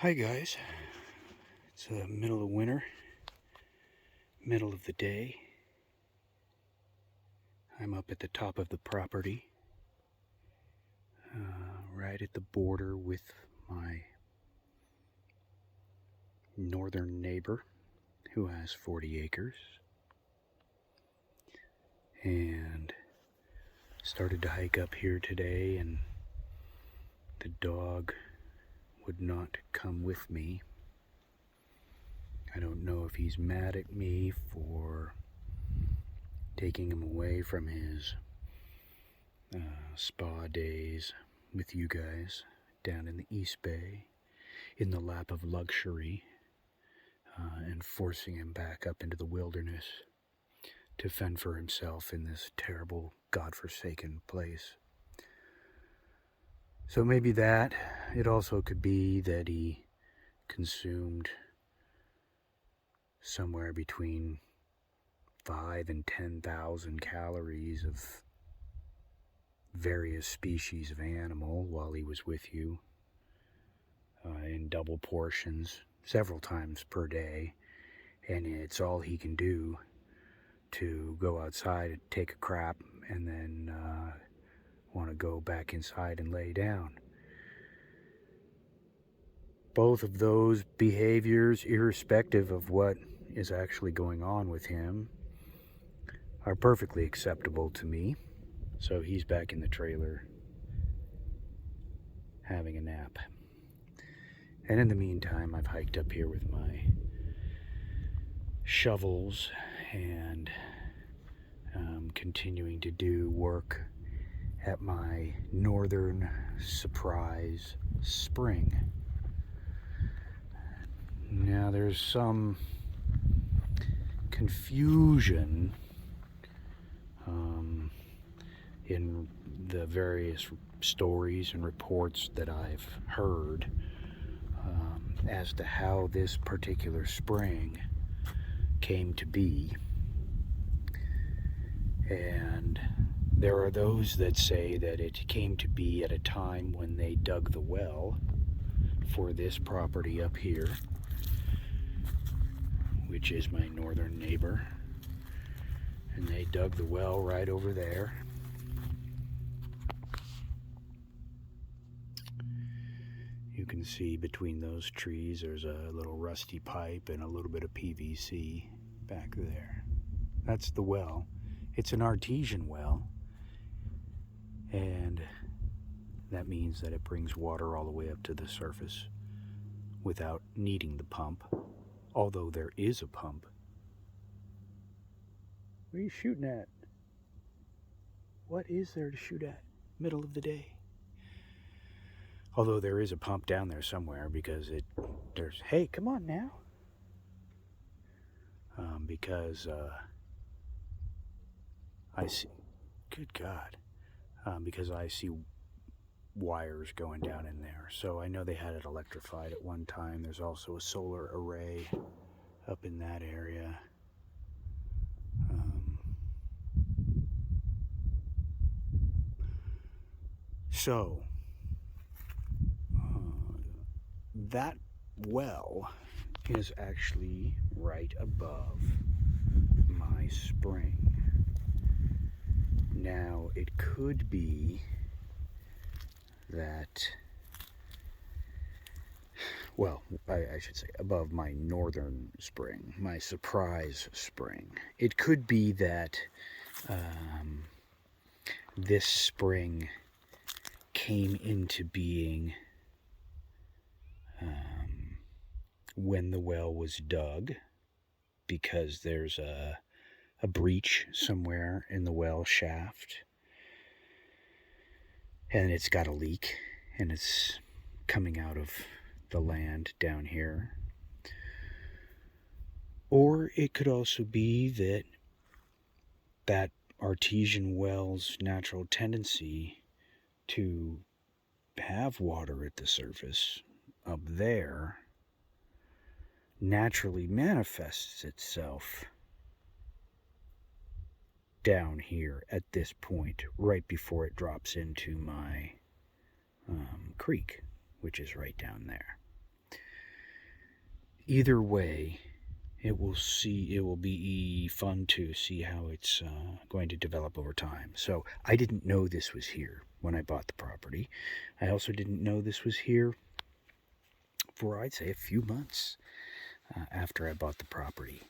Hi guys, it's the middle of winter, middle of the day. I'm up at the top of the property, right at the border with my northern neighbor who has 40 acres, and started to hike up here today, and the dog would not come with me. I don't know if he's mad at me for taking him away from his spa days with you guys down in the East Bay in the lap of luxury, and forcing him back up into the wilderness to fend for himself in this terrible, godforsaken place. So maybe that. It also could be that he consumed somewhere between 5 and 10,000 calories of various species of animal while he was with you, in double portions several times per day, and it's all he can do to go outside and take a crap and then want to go back inside and lay down. Both of those behaviors, irrespective of what is actually going on with him, are perfectly acceptable to me. So he's back in the trailer having a nap. And in the meantime, I've hiked up here with my shovels and continuing to do work at my northern surprise spring. Now there's some confusion in the various stories and reports that I've heard as to how this particular spring came to be. And there are those that say that it came to be at a time when they dug the well for this property up here, which is my northern neighbor. And they dug the well right over there. You can see between those trees there's a little rusty pipe and a little bit of PVC back there. That's the well. It's an artesian well, and that means that it brings water all the way up to the surface without needing the pump, although there is a pump. What are you shooting at? What is there to shoot at? Middle of the day. Although there is a pump down there somewhere, because there's, hey, come on now. Because I see, good God, because I see wires going down in there. So I know they had it electrified at one time. There's also a solar array up in that area. So that well is actually right above my spring. Now, it could be that, well, I should say above my northern spring, my surprise spring. It could be that this spring came into being when the well was dug, because there's a breach somewhere in the well shaft, and it's got a leak, and it's coming out of the land down here. Or it could also be that that artesian well's natural tendency to have water at the surface up there naturally manifests itself down here at this point, right before it drops into my creek, which is right down there. Either way, it will be fun to see how it's going to develop over time. So I didn't know this was here when I bought the property. I also didn't know this was here for, I'd say, a few months after I bought the property.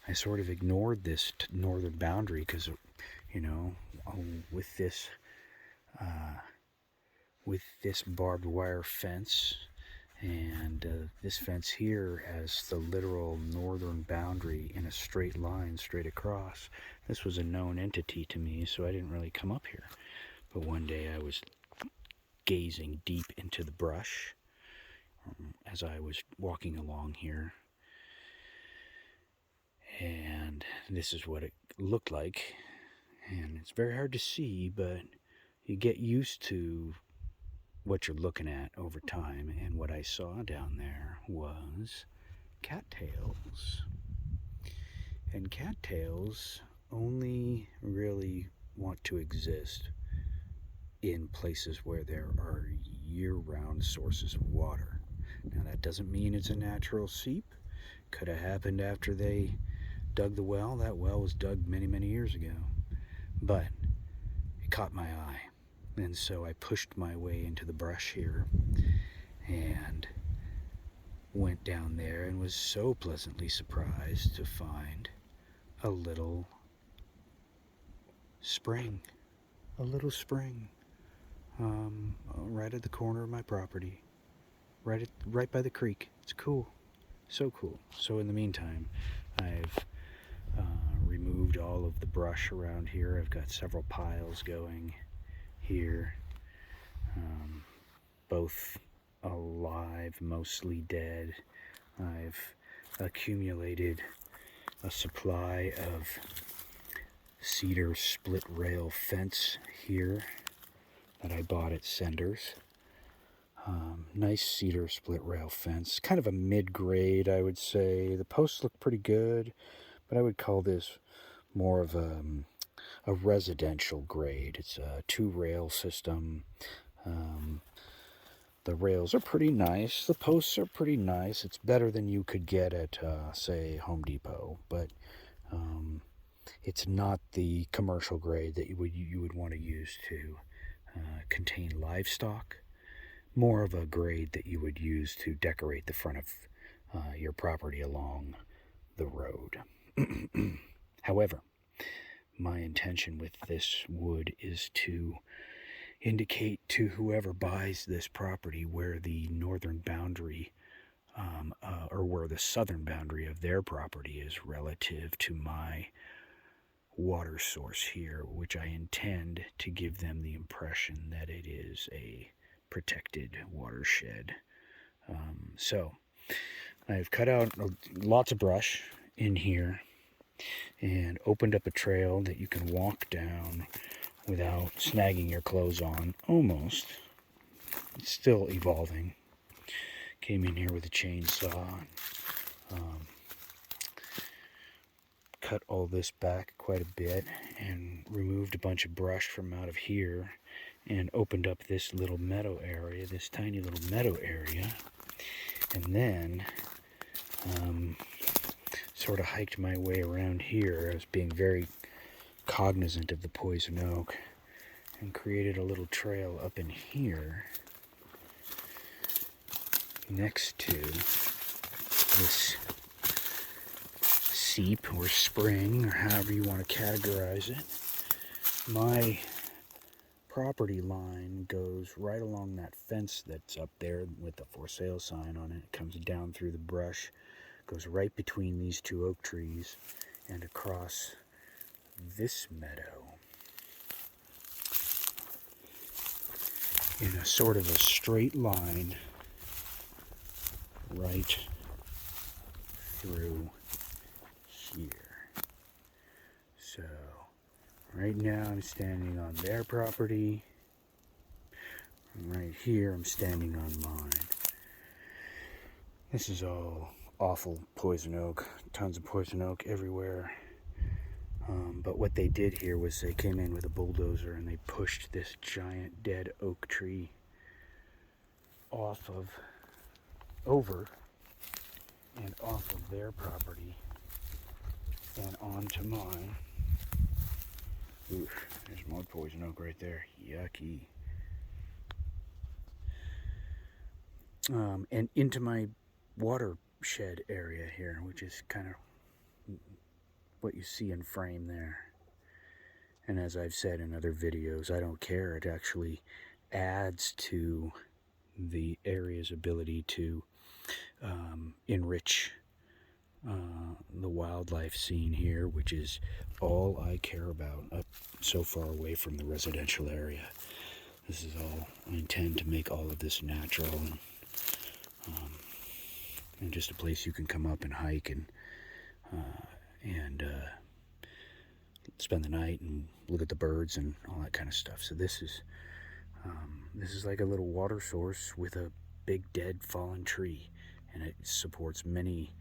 I sort of ignored this northern boundary because, you know, with this barbed wire fence, and this fence here has the literal northern boundary in a straight line straight across. This was a known entity to me, so I didn't really come up here. But one day I was gazing deep into the brush as I was walking along here, and this is what it looked like. And it's very hard to see, but you get used to what you're looking at over time. And what I saw down there was cattails. And cattails only really want to exist in places where there are year-round sources of water. Now, that doesn't mean it's a natural seep. Could have happened after they dug the well. That well was dug many, many years ago. But it caught my eye. And so I pushed my way into the brush here and went down there and was so pleasantly surprised to find a little spring. A little spring. Right at the corner of my property. Right by the creek. It's cool. So cool. So in the meantime, I've removed all of the brush around here. I've got several piles going here, both alive, mostly dead. I've accumulated a supply of cedar split rail fence here that I bought at Sender's. Nice cedar split rail fence, kind of a mid-grade, I would say. The posts look pretty good, but I would call this more of a residential grade. It's a 2-rail system. The rails are pretty nice. The posts are pretty nice. It's better than you could get at, say, Home Depot, but it's not the commercial grade that you would want to use to contain livestock. More of a grade that you would use to decorate the front of your property along the road. However, my intention with this wood is to indicate to whoever buys this property where the northern boundary or where the southern boundary of their property is relative to my water source here, which I intend to give them the impression that it is a protected watershed. So I've cut out lots of brush in here and opened up a trail that you can walk down without snagging your clothes on, almost. It's still evolving. Came in here with a chainsaw, cut all this back quite a bit and removed a bunch of brush from out of here and opened up this little meadow area, this tiny little meadow area, and then sort of hiked my way around here. I was being very cognizant of the poison oak and created a little trail up in here next to this seep or spring, or however you want to categorize it. My property line goes right along that fence that's up there with the for sale sign on it. It comes down through the brush, goes right between these two oak trees and across this meadow in a sort of a straight line right through here. So right now I'm standing on their property, and right here I'm standing on mine. This is all awful poison oak, tons of poison oak everywhere. But what they did here was they came in with a bulldozer and they pushed this giant dead oak tree over and off of their property and onto mine. Oof, there's more poison oak right there. Yucky. And into my watershed area here, which is kind of what you see in frame there. And as I've said in other videos, I don't care. It actually adds to the area's ability to enrich the wildlife scene here, which is all I care about up so far away from the residential area. This is all, I intend to make all of this natural and just a place you can come up and hike and spend the night and look at the birds and all that kind of stuff. So this is like a little water source with a big dead fallen tree, and it supports many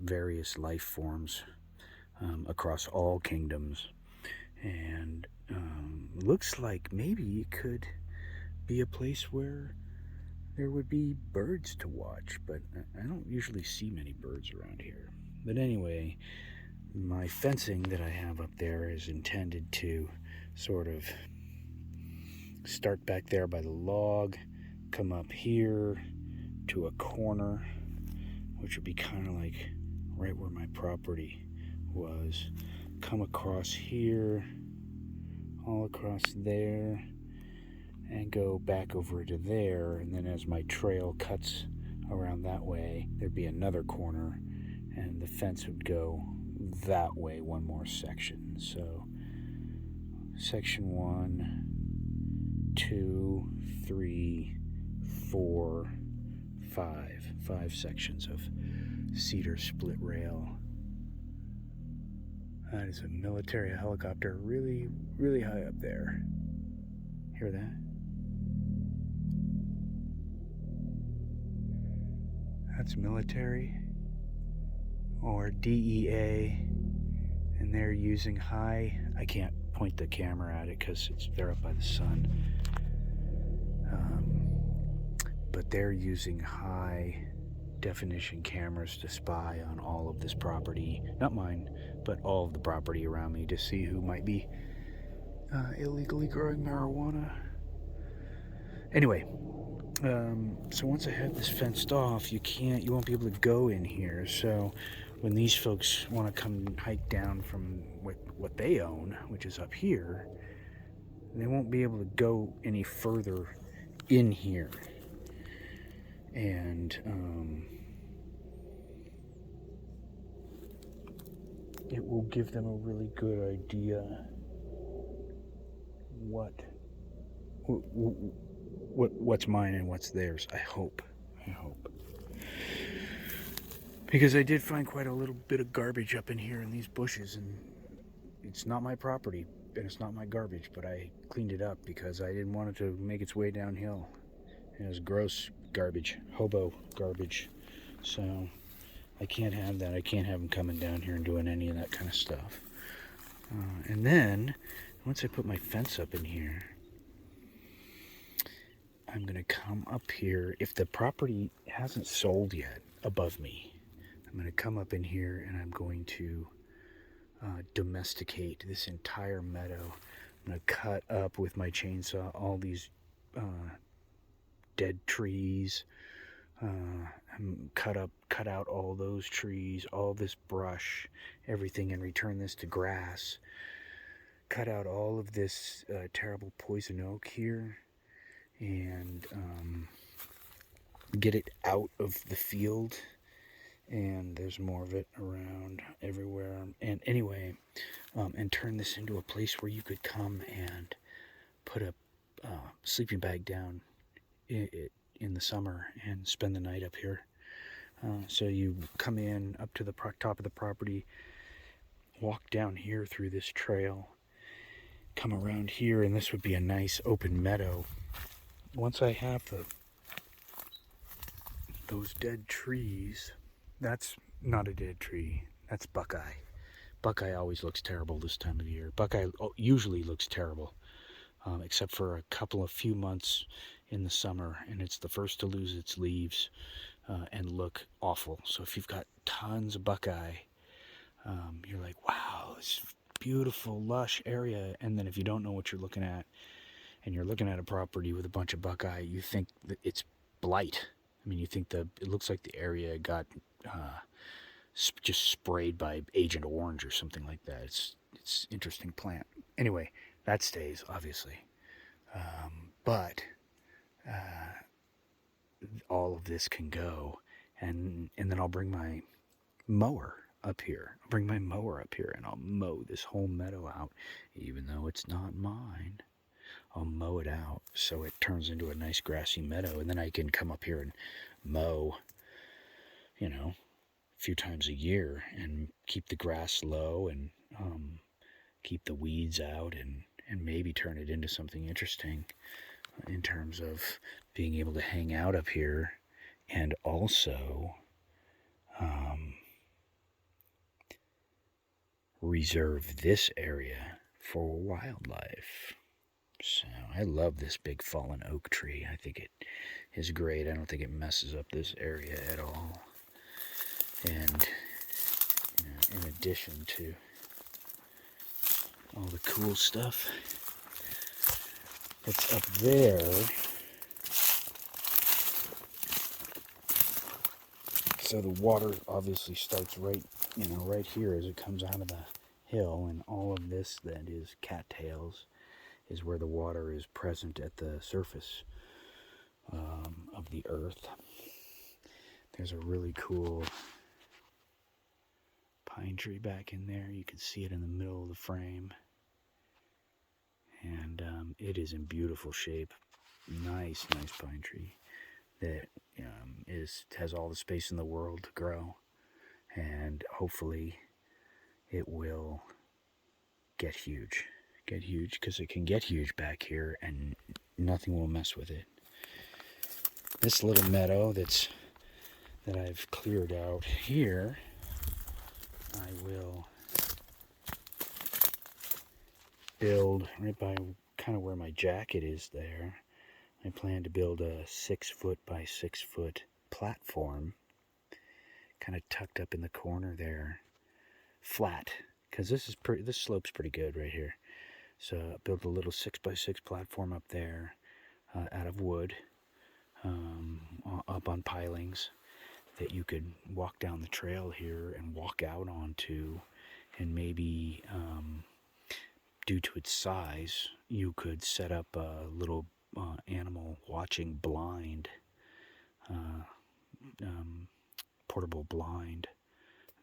various life forms across all kingdoms. And looks like maybe it could be a place where there would be birds to watch, but I don't usually see many birds around here. But anyway, my fencing that I have up there is intended to sort of start back there by the log, come up here to a corner, which would be kind of like right where my property was, come across here, all across there, and go back over to there. And then as my trail cuts around that way, there'd be another corner, and the fence would go that way one more section. So section 1, 2, 3, 4, 5 sections of cedar split rail. That is a military helicopter really, really high up there. Hear that? That's military or DEA, and they're using high, I can't point the camera at it because they're up by the sun, but they're using high definition cameras to spy on all of this property, not mine, but all of the property around me, to see who might be illegally growing marijuana. Anyway, so once I have this fenced off, you won't be able to go in here. So when these folks want to come hike down from what they own, which is up here, they won't be able to go any further in here. And it will give them a really good idea what's mine and what's theirs. I hope. Because I did find quite a little bit of garbage up in here in these bushes, and it's not my property and it's not my garbage, but I cleaned it up because I didn't want it to make its way downhill. It was gross garbage, hobo garbage. So I can't have that. I can't have them coming down here and doing any of that kind of stuff. And then once I put my fence up in here, I'm going to come up here. If the property hasn't sold yet above me, I'm going to come up in here and I'm going to domesticate this entire meadow. I'm going to cut up with my chainsaw all these dead trees, cut out all those trees, all this brush, everything, and return this to grass. Cut out all of this terrible poison oak here, and get it out of the field. And there's more of it around everywhere. And anyway, and turn this into a place where you could come and put a sleeping bag down in the summer and spend the night up here. So you come in up to the top of the property, walk down here through this trail, come around here, and this would be a nice open meadow. Once I have those dead trees, that's not a dead tree, that's buckeye. Buckeye always looks terrible this time of year. Buckeye usually looks terrible, except for a few months in the summer, and it's the first to lose its leaves. and look awful. So if you've got tons of buckeye, you're like, wow, this beautiful, lush area. And then if you don't know what you're looking at, and you're looking at a property with a bunch of buckeye, you think that it's blight. I mean, you think it looks like the area got just sprayed by Agent Orange or something like that. It's interesting plant. Anyway, that stays obviously, but all of this can go, and then I'll bring my mower up here. I'll bring my mower up here and I'll mow this whole meadow out, even though it's not mine. I'll mow it out so it turns into a nice grassy meadow, and then I can come up here and mow, a few times a year and keep the grass low and keep the weeds out and maybe turn it into something interesting in terms of being able to hang out up here and also reserve this area for wildlife. So I love this big fallen oak tree. I think it is great. I don't think it messes up this area at all. And in addition to all the cool stuff that's up there, so the water obviously starts right here as it comes out of the hill, and all of this that is cattails is where the water is present at the surface of the earth. There's a really cool pine tree back in there. You can see it in the middle of the frame, and it is in beautiful shape. Nice pine tree that has all the space in the world to grow, and hopefully it will get huge because it can get huge back here and nothing will mess with it. This little meadow that I've cleared out here, I will build right by kind of where my jacket is there. I plan to build a 6-foot by 6-foot platform kind of tucked up in the corner there, flat, because this slope's pretty good right here. So I built a little 6x6 platform up there out of wood, up on pilings that you could walk down the trail here and walk out onto, and maybe due to its size, you could set up a little animal watching blind, portable blind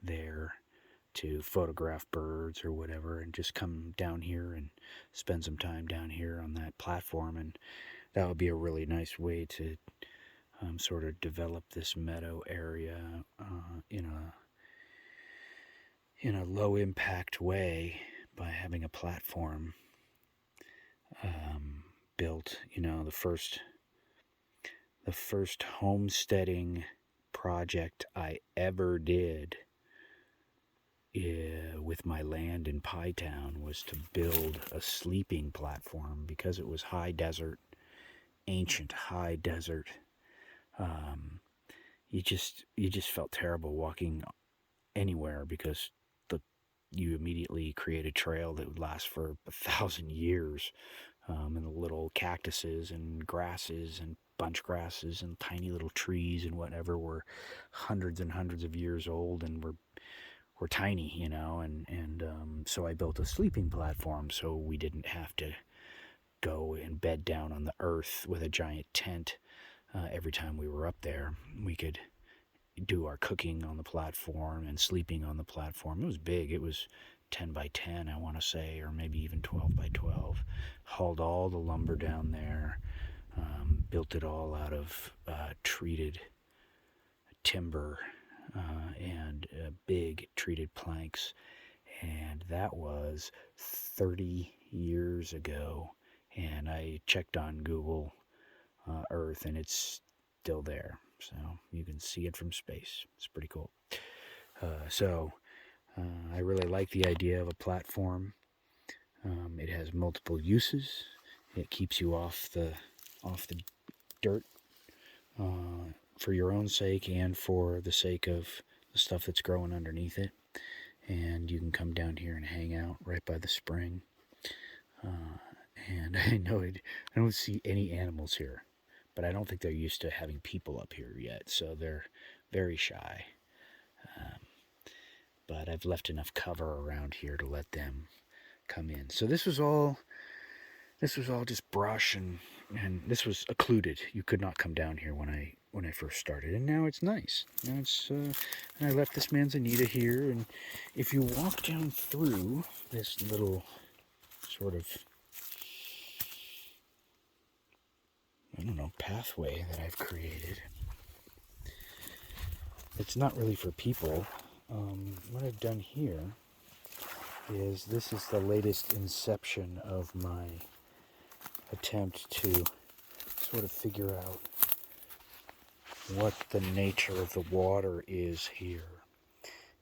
there to photograph birds or whatever, and just come down here and spend some time down here on that platform. And that would be a really nice way to sort of develop this meadow area in a low impact way by having a platform built. The first homesteading project I ever did with my land in Pie Town was to build a sleeping platform, because it was high desert, ancient high desert. You just felt terrible walking anywhere, because you immediately create a trail that would last for 1,000 years, and the little cactuses and grasses and bunch grasses and tiny little trees and whatever were hundreds and hundreds of years old and were tiny, and so I built a sleeping platform so we didn't have to go and bed down on the earth with a giant tent every time we were up there. We could do our cooking on the platform and sleeping on the platform. It was big. It was 10 by 10, I want to say, or maybe even 12 by 12. Hauled all the lumber down there, built it all out of treated timber and big treated planks. And that was 30 years ago. And I checked on Google Earth, and it's still there. So you can see it from space. It's pretty cool. I really like the idea of a platform. It has multiple uses. It keeps you off the dirt for your own sake and for the sake of the stuff that's growing underneath it. And you can come down here and hang out right by the spring. And I know I don't see any animals here, but I don't think they're used to having people up here yet, so they're very shy. But I've left enough cover around here to let them come in. So this was all just brush, and this was occluded. You could not come down here when I first started, and now it's nice. Now it's and I left this manzanita here, and if you walk down through this little sort of, I don't know, pathway that I've created, it's not really for people. What I've done here is, this is the latest inception of my attempt to sort of figure out what the nature of the water is here.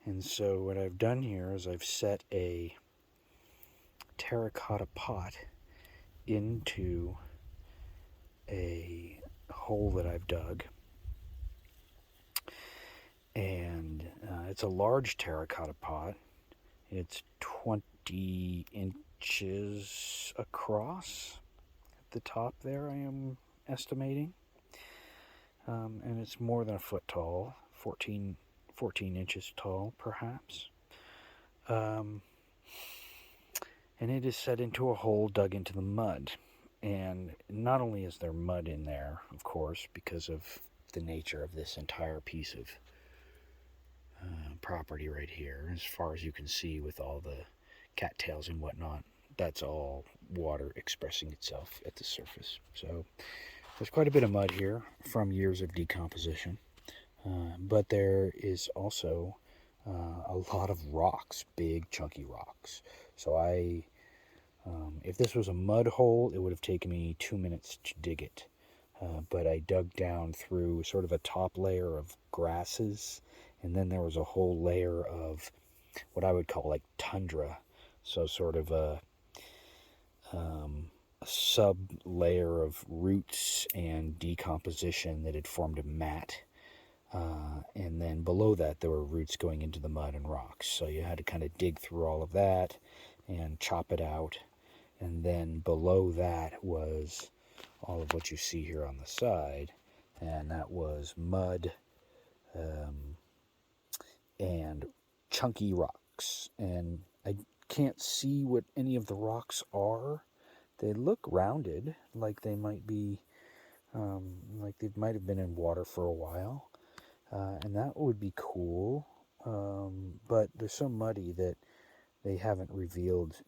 And so what I've done here is I've set a terracotta pot into a hole that I've dug. And it's a large terracotta pot. It's 20 inches across at the top there, I am estimating. And it's more than a foot tall, 14 inches tall, perhaps. And it is set into a hole dug into the mud. And not only is there mud in there, of course, because of the nature of this entire piece of property right here, as far as you can see with all the cattails and whatnot, that's all water expressing itself at the surface. So there's quite a bit of mud here from years of decomposition, but there is also a lot of rocks, big chunky rocks. So if this was a mud hole, it would have taken me 2 minutes to dig it. But I dug down through sort of a top layer of grasses, and then there was a whole layer of what I would call like tundra. So sort of a sub layer of roots and decomposition that had formed a mat. And then below that, there were roots going into the mud and rocks. So you had to kind of dig through all of that and chop it out. And then below that was all of what you see here on the side, and that was mud and chunky rocks. And I can't see what any of the rocks are. They look rounded, like they might be, like they might have been in water for a while, and that would be cool. But they're so muddy that they haven't revealed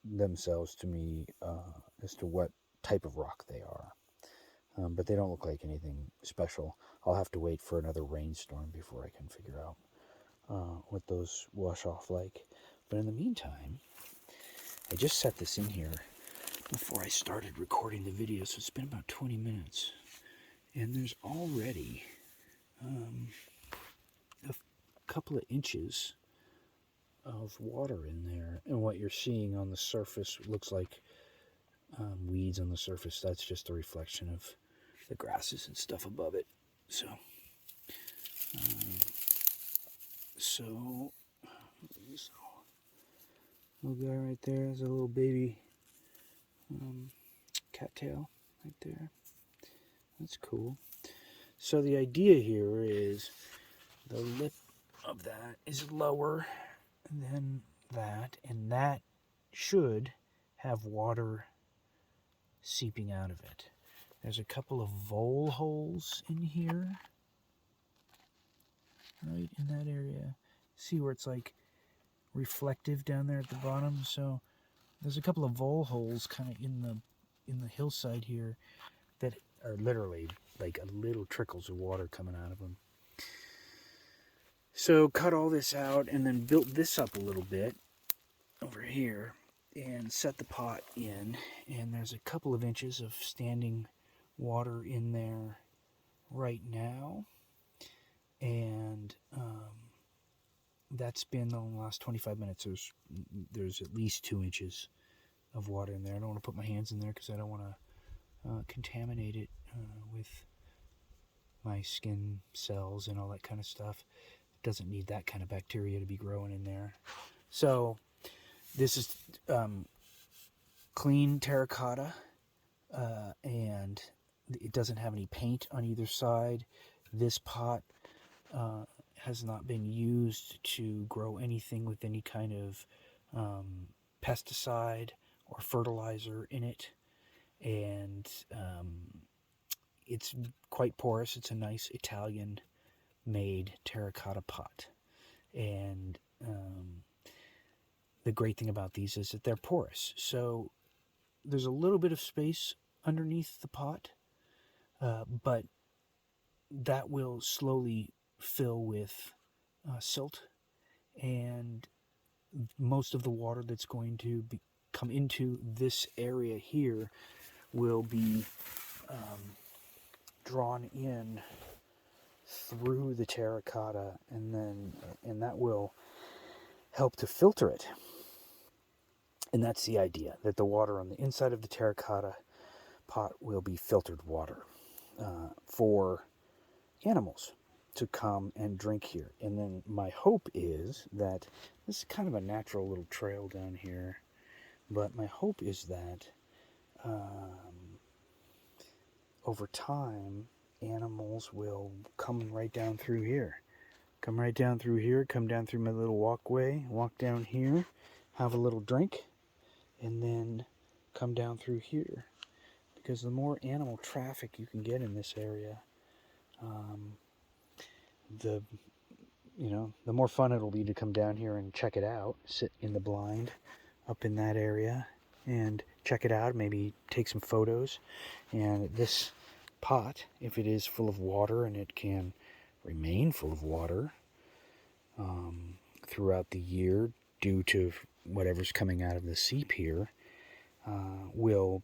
themselves to me as to what type of rock they are. But they don't look like anything special. I'll have to wait for another rainstorm before I can figure out what those wash off like. But in the meantime, I just set this in here before I started recording the video, so it's been about 20 minutes. And there's already a couple of inches of water in there. And what you're seeing on the surface looks like weeds on the surface. That's just a reflection of the grasses and stuff above it. So little guy right there is a little baby cattail right there. That's cool. So the idea here is the lip of that is lower than that, and that should have water seeping out of it. There's a couple of vole holes in here, right in that area. See where it's like reflective down there at the bottom? So there's a couple of vole holes kind of in the hillside here that are literally like a little trickles of water coming out of them. So cut all this out and then built this up a little bit over here and set the pot in, and there's a couple of inches of standing water in there right now, and that's been the last 25 minutes. There's at least 2 inches of water in there. I don't want to put my hands in there because I don't want to contaminate it with my skin cells and all that kind of stuff. It doesn't need that kind of bacteria to be growing in there. So this is clean terracotta, and it doesn't have any paint on either side. This pot has not been used to grow anything with any kind of pesticide or fertilizer in it, and it's quite porous. It's a nice Italian made terracotta pot, and the great thing about these is that they're porous, so there's a little bit of space underneath the pot, but that will slowly fill with silt, and most of the water that's going to come into this area here will be drawn in through the terracotta, and that will help to filter it. And that's the idea, that the water on the inside of the terracotta pot will be filtered water for animals to come and drink here. And then my hope is that this is kind of a natural little trail down here, but my hope is that over time animals will come right down through here. Come right down through here, come down through my little walkway, walk down here, have a little drink, and then come down through here. Because the more animal traffic you can get in this area, the more fun it'll be to come down here and check it out, sit in the blind up in that area and check it out, maybe take some photos. And this pot, if it is full of water, and it can remain full of water throughout the year due to whatever's coming out of the seep here, will,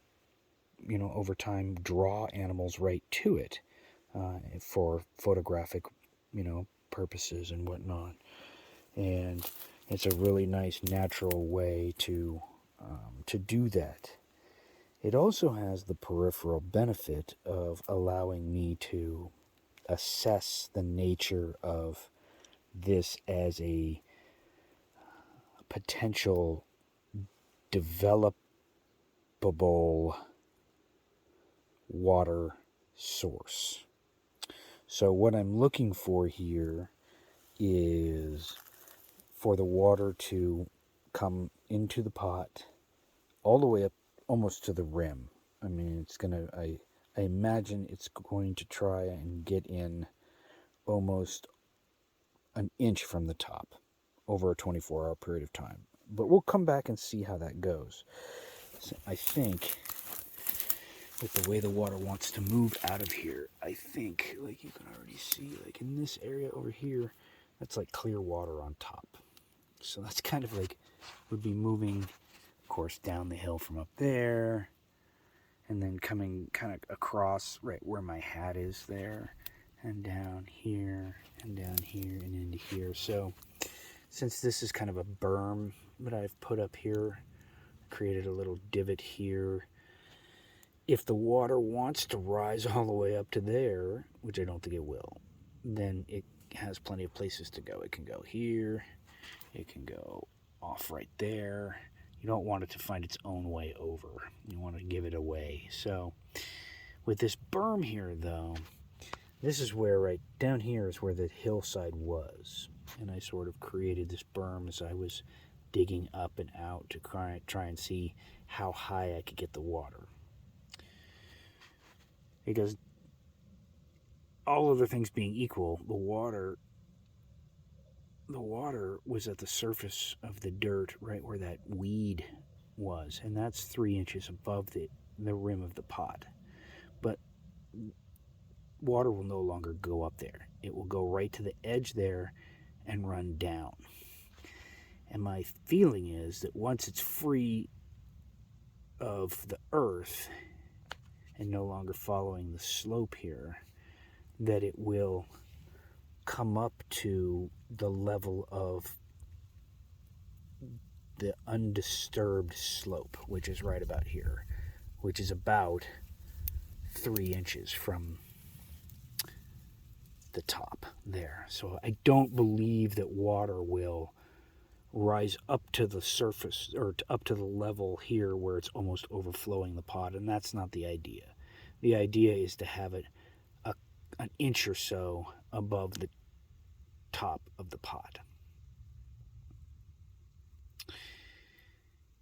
over time draw animals right to it for photographic, purposes and whatnot. And it's a really nice natural way to do that. It also has the peripheral benefit of allowing me to assess the nature of this as a potential developable water source. So what I'm looking for here is for the water to come into the pot all the way up almost to the rim. I mean, I imagine it's going to try and get in almost an inch from the top over a 24-hour period of time. But we'll come back and see how that goes. So I think with the way the water wants to move out of here, I think, like you can already see, like in this area over here, that's like clear water on top. So that's kind of like, would be moving, of course, down the hill from up there, and then coming kind of across right where my hat is there, and down here, and down here, and into here. So since this is kind of a berm that I've put up here, created a little divot here. If the water wants to rise all the way up to there, which I don't think it will, then it has plenty of places to go. It can go here, it can go off right there. You don't want it to find its own way over. You want to give it away. So with this berm here, though, this is where, right down here is where the hillside was. And I sort of created this berm as I was digging up and out to try and see how high I could get the water. Because all other things being equal, the water was at the surface of the dirt right where that weed was, and that's 3 inches above the rim of the pot. But water will no longer go up there. It will go right to the edge there and run down. And my feeling is that once it's free of the earth and no longer following the slope here, that it will come up to the level of the undisturbed slope, which is right about here, which is about 3 inches from the top there. So I don't believe that water will rise up to the surface or up to the level here where it's almost overflowing the pot, and that's not the idea. The idea is to have it an inch or so above the top of the pot.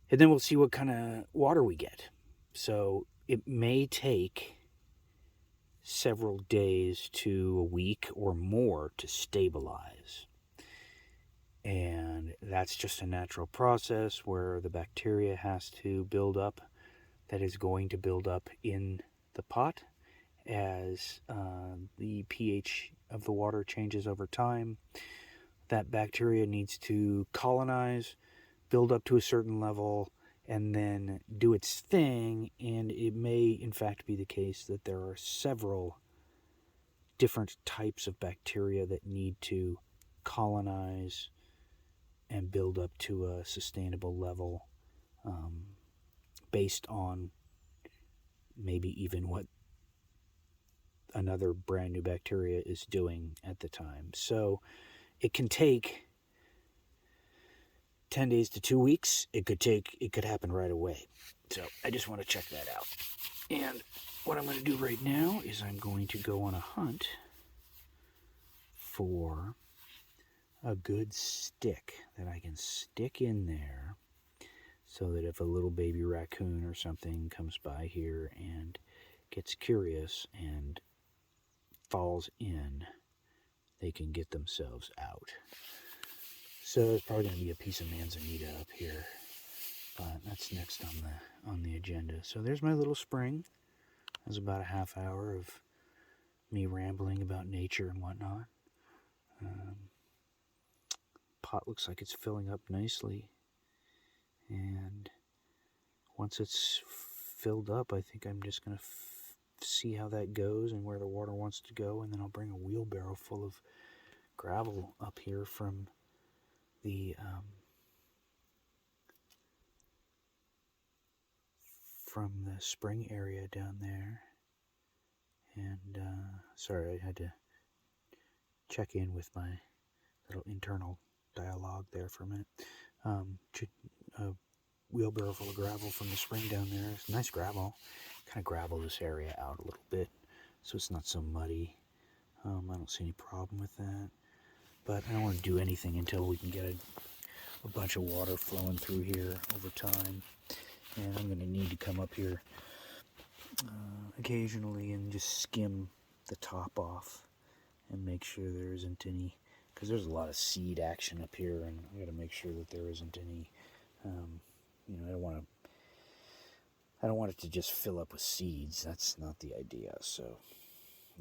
And then we'll see what kind of water we get. So it may take several days to a week or more to stabilize. And that's just a natural process where the bacteria has to build up, that is going to build up in the pot as the pH of the water changes over time. That bacteria needs to colonize, build up to a certain level, and then do its thing. And it may, in fact, be the case that there are several different types of bacteria that need to colonize and build up to a sustainable level, based on maybe even what another brand new bacteria is doing at the time. So it can take 10 days to 2 weeks. It could happen right away. So I just want to check that out. And what I'm going to do right now is I'm going to go on a hunt for a good stick that I can stick in there, so that if a little baby raccoon or something comes by here and gets curious and falls in, they can get themselves out. So there's probably going to be a piece of manzanita up here, but that's next on the agenda. So there's my little spring. That's about a half hour of me rambling about nature and whatnot. Pot looks like it's filling up nicely, and once it's filled up, I think I'm just going to see how that goes and where the water wants to go, and then I'll bring a wheelbarrow full of gravel up here from the spring area down there. And sorry, I had to check in with my little internal dialogue there for a minute. A wheelbarrow full of gravel from the spring down there. It's nice gravel. Kind of gravel this area out a little bit so it's not so muddy. I don't see any problem with that. But I don't want to do anything until we can get a bunch of water flowing through here over time. And I'm going to need to come up here occasionally and just skim the top off and make sure there isn't any, because there's a lot of seed action up here, and I got to make sure that there isn't any. I don't want it to just fill up with seeds. That's not the idea. So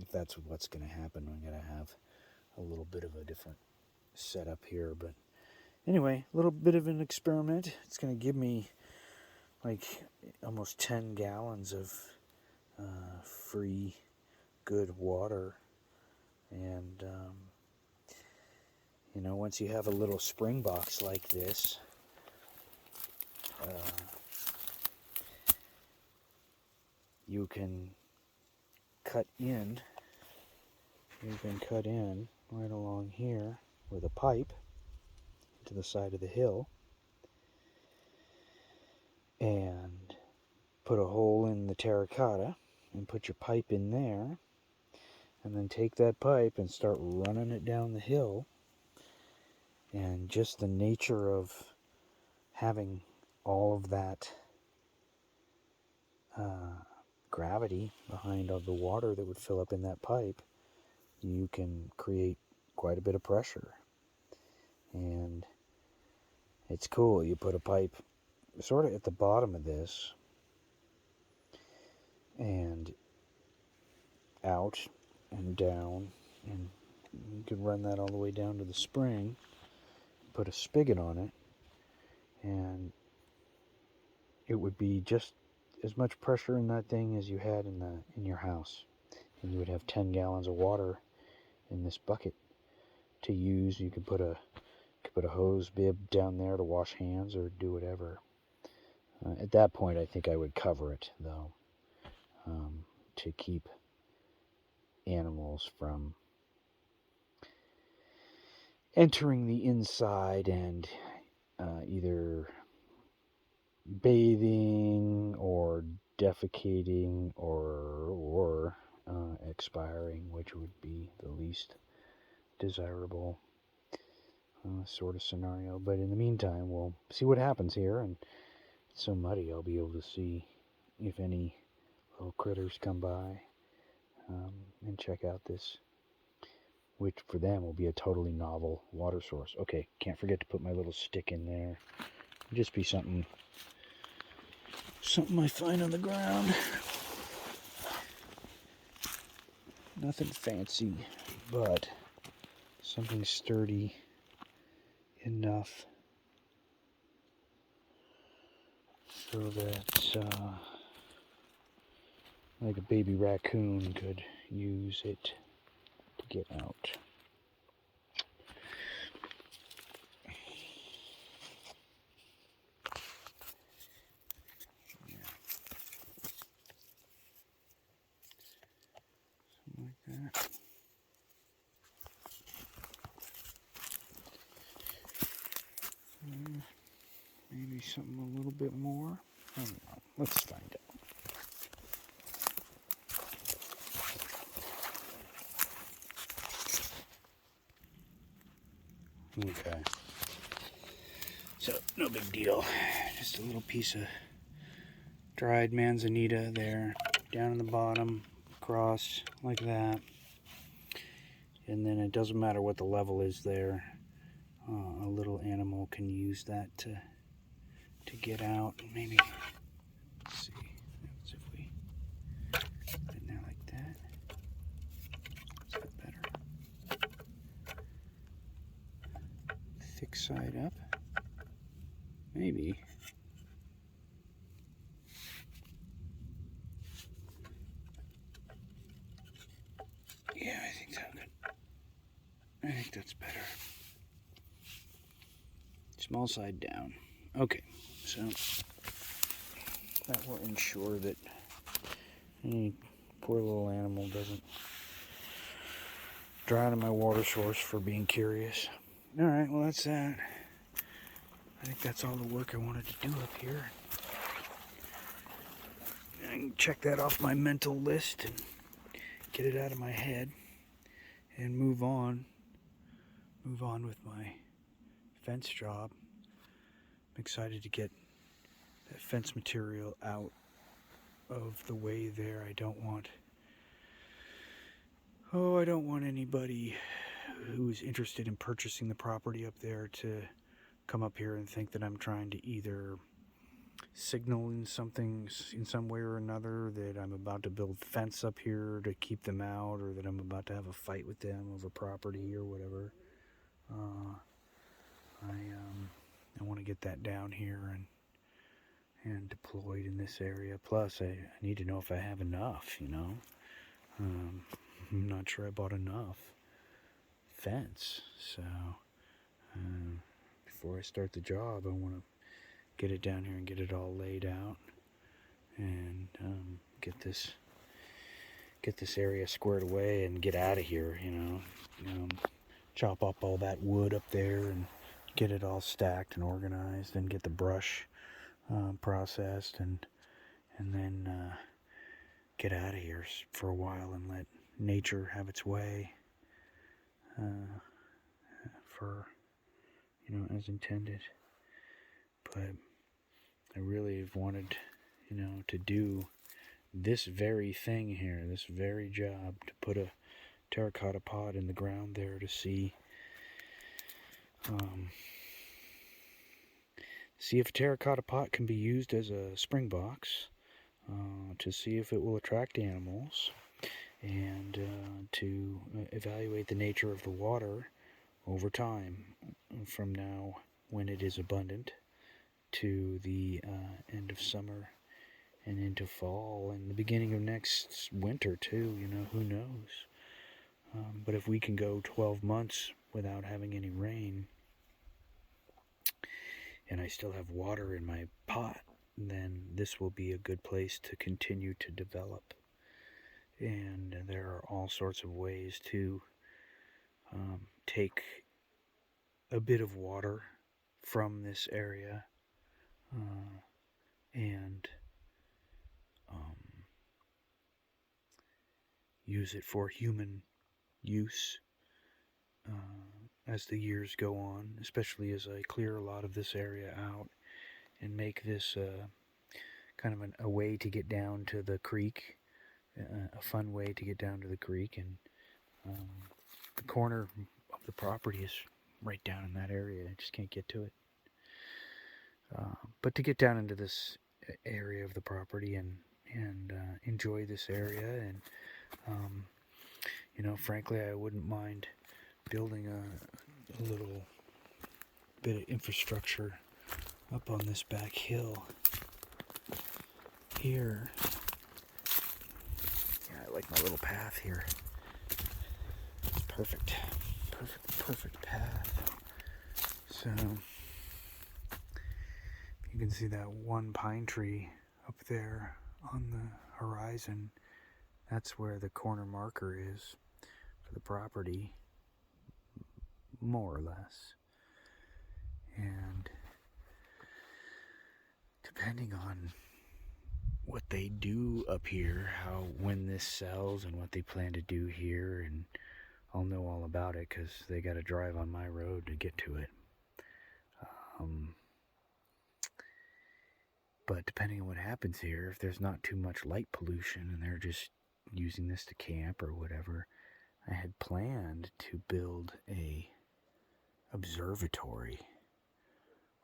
if that's what's going to happen, I'm going to have a little bit of a different setup here. But anyway, a little bit of an experiment. It's going to give me like almost 10 gallons of free, good water. And, once you have a little spring box like this, you can cut in right along here with a pipe to the side of the hill and put a hole in the terracotta and put your pipe in there, and then take that pipe and start running it down the hill. And just the nature of having all of that gravity behind all the water that would fill up in that pipe, you can create quite a bit of pressure. And it's cool. You put a pipe sort of at the bottom of this and out and down, and you can run that all the way down to the spring, put a spigot on it, and it would be just as much pressure in that thing as you had in your house, and you would have 10 gallons of water in this bucket to use. You could put a hose bib down there to wash hands or do whatever. At that point, I think I would cover it, though, to keep animals from entering the inside and either bathing or defecating or expiring, which would be the least desirable sort of scenario. But in the meantime, we'll see what happens here. And it's so muddy, I'll be able to see if any little critters come by and check out this, which for them will be a totally novel water source. Okay, can't forget to put my little stick in there. It'll just be something I find on the ground. Nothing fancy, but something sturdy enough so that like a baby raccoon could use it to get out. Yeah. Something like that. Maybe something a little bit more. I don't know. Let's find out. Okay. So, no big deal. Just a little piece of dried manzanita there, down in the bottom, across like that. And then it doesn't matter what the level is there. A little animal can use that to get out. Maybe, let's see, if we put it there like that. Is that better? Thick side up. Maybe. Yeah, I think that's good. I think that's better. Small side down. Okay, so that will ensure that any poor little animal doesn't drown in my water source for being curious. Alright, well that's that. I think that's all the work I wanted to do up here. I can check that off my mental list and get it out of my head and move on with my fence job. I'm excited to get that fence material out of the way there. I don't want anybody who's interested in purchasing the property up there to come up here and think that I'm trying to either signal in some way or another that I'm about to build fence up here to keep them out, or that I'm about to have a fight with them over property or whatever. I want to get that down here and deployed in this area. Plus, I need to know if I have enough, I'm not sure I bought enough fence, so before I start the job, I want to get it down here and get it all laid out and get this area squared away and get out of here, chop up all that wood up there and get it all stacked and organized and get the brush processed and then get out of here for a while and let nature have its way for as intended. But I really have wanted to do this very thing here, this very job, to put a terracotta pot in the ground there to see if a terracotta pot can be used as a spring box, to see if it will attract animals, and to evaluate the nature of the water over time, from now when it is abundant to the end of summer and into fall and the beginning of next winter too. Who knows? But if we can go 12 months without having any rain and I still have water in my pot, then this will be a good place to continue to develop. And there are all sorts of ways to take a bit of water from this area, and use it for human use as the years go on, especially as I clear a lot of this area out and make this kind of a way to get down to the creek, a fun way to get down to the creek. And the corner of the property is right down in that area. I just can't get to it. But to get down into this area of the property and enjoy this area, and frankly, I wouldn't mind building a little bit of infrastructure up on this back hill here. Yeah, I like my little path here. It's perfect path. So you can see that one pine tree up there on the horizon. That's where the corner marker is for the property, more or less. And depending on what they do up here, when this sells and what they plan to do here, and I'll know all about it because they got to drive on my road to get to it. But depending on what happens here, if there's not too much light pollution and they're just using this to camp or whatever, I had planned to build a observatory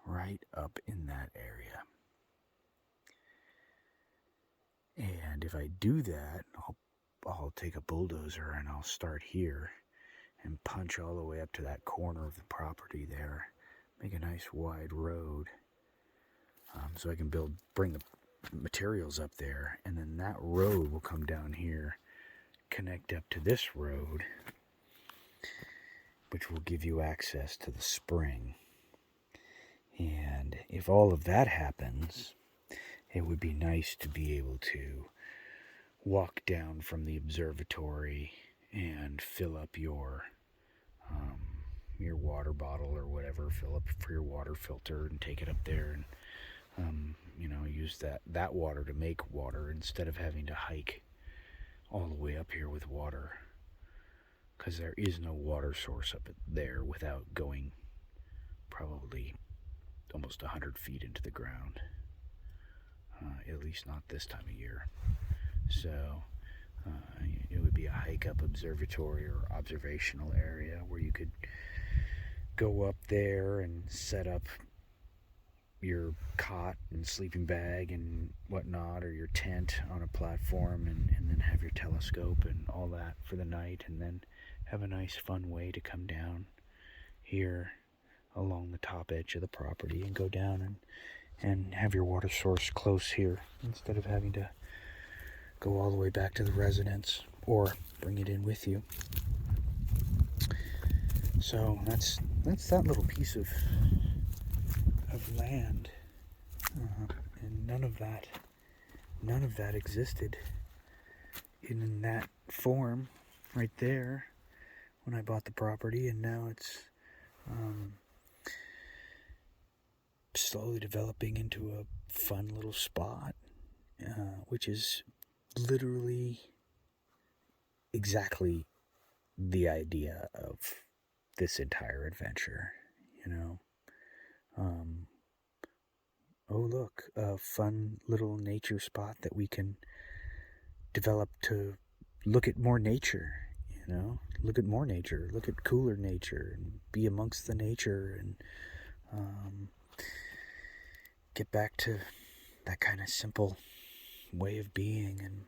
right up in that area. And if I do that, I'll take a bulldozer and I'll start here and punch all the way up to that corner of the property there, make a nice wide road, so I can bring the materials up there, and then that road will come down here, connect up to this road, which will give you access to the spring. And if all of that happens, it would be nice to be able to walk down from the observatory and fill up your water bottle or whatever, fill up for your water filter and take it up there and use that water to make water instead of having to hike all the way up here with water, because there is no water source up there without going probably almost 100 feet into the ground, at least not this time of year. So it would be a hike-up observatory or observational area where you could go up there and set up your cot and sleeping bag and whatnot, or your tent on a platform, and then have your telescope and all that for the night, and then have a nice fun way to come down here along the top edge of the property and go down and have your water source close here instead of having to go all the way back to the residence or bring it in with you. So that's that little piece of land, and none of that existed in that form right there when I bought the property, and now it's slowly developing into a fun little spot, which is literally exactly the idea of this entire adventure, oh look, a fun little nature spot that we can develop to look at more nature, look at more nature, look at cooler nature, and be amongst the nature, and get back to that kind of simple way of being.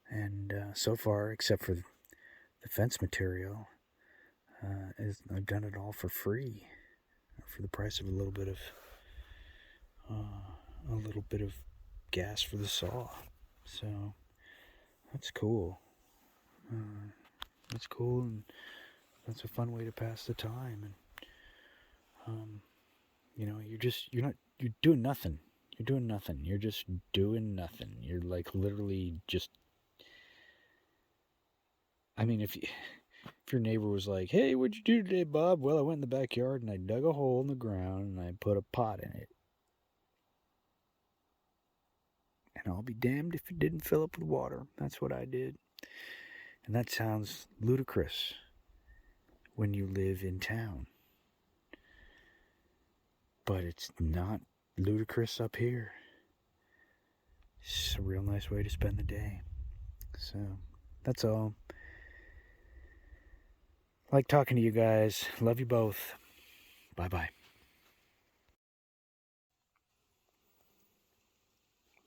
And so far, except for the fence material, I've done it all for free, for the price of a little bit of gas for the saw. So that's cool. That's cool, and that's a fun way to pass the time. And you're doing nothing. You're doing nothing. You're just doing nothing. You're like literally just. I mean, if your neighbor was like, "Hey, what'd you do today, Bob?" "Well, I went in the backyard and I dug a hole in the ground and I put a pot in it. And I'll be damned if it didn't fill up with water. That's what I did." And that sounds ludicrous when you live in town. But it's not ludicrous up here. It's a real nice way to spend the day. So, that's all. Like talking to you guys. Love you both. Bye-bye.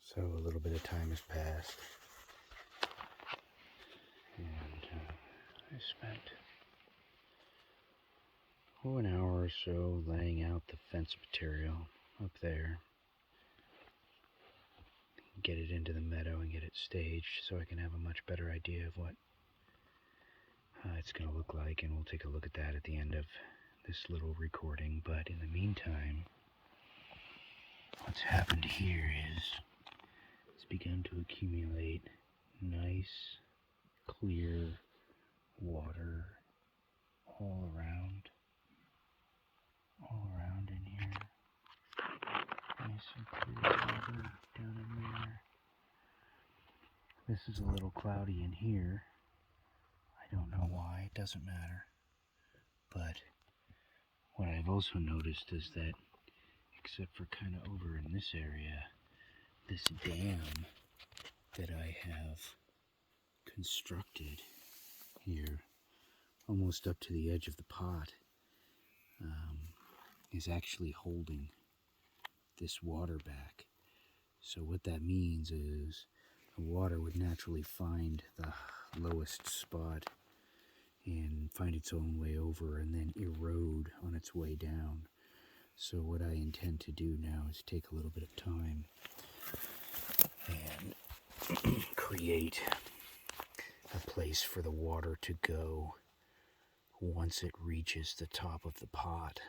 So a little bit of time has passed. And I spent an hour or so laying out the fence material up there. Get it into the meadow and get it staged so I can have a much better idea of what it's going to look like, and we'll take a look at that at the end of this little recording. But in the meantime, what's happened here is it's begun to accumulate nice, clear water all around in here. Nice and clear water down in there. This is a little cloudy in here. I don't know why, it doesn't matter. But what I've also noticed is that, except for kind of over in this area, this dam that I have constructed here, almost up to the edge of the pot, is actually holding this water back. So what that means is the water would naturally find the lowest spot and find its own way over and then erode on its way down. So what I intend to do now is take a little bit of time and create a place for the water to go once it reaches the top of the pot.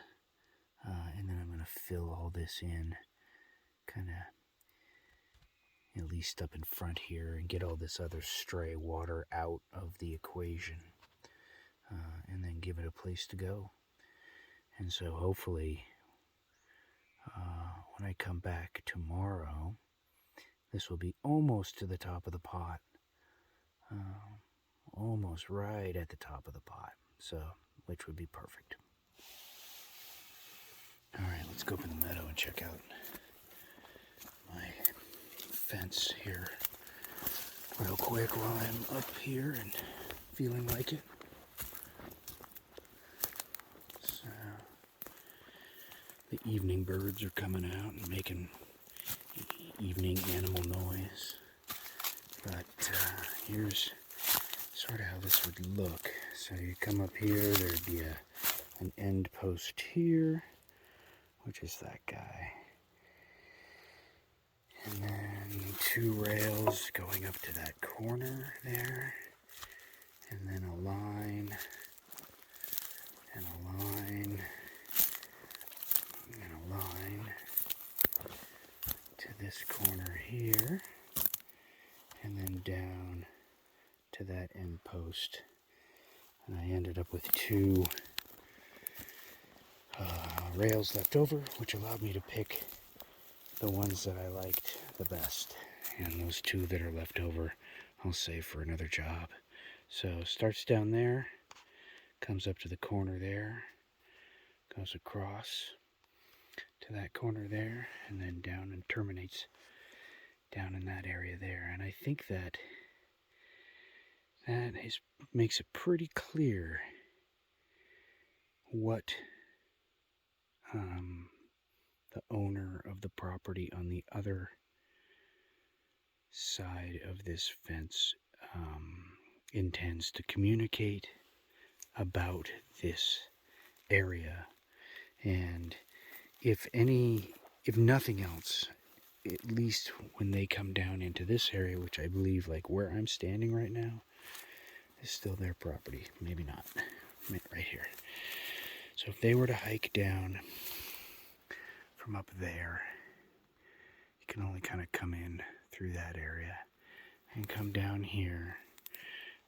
And then I'm going to fill all this in, kind of at least up in front here, and get all this other stray water out of the equation, and then give it a place to go. And so hopefully when I come back tomorrow, this will be almost to the top of the pot, almost right at the top of the pot, so which would be perfect. Alright, let's go up in the meadow and check out my fence here real quick while I'm up here and feeling like it. So, the evening birds are coming out and making evening animal noise. But here's sort of how this would look. So you come up here, there'd be an end post here, which is that guy. And then 2 rails going up to that corner there. And then a line, and a line, and a line to this corner here. And then down to that end post. And I ended up with 2 rails left over, which allowed me to pick the ones that I liked the best. And those 2 that are left over, I'll save for another job. So starts down there, comes up to the corner there, goes across to that corner there, and then down and terminates down in that area there. And I think that makes it pretty clear what the owner of the property on the other side of this fence intends to communicate about this area. And if nothing else, at least when they come down into this area, which I believe, like where I'm standing right now, is still their property. Maybe not. Right here. So if they were to hike down from up there, you can only kind of come in through that area and come down here.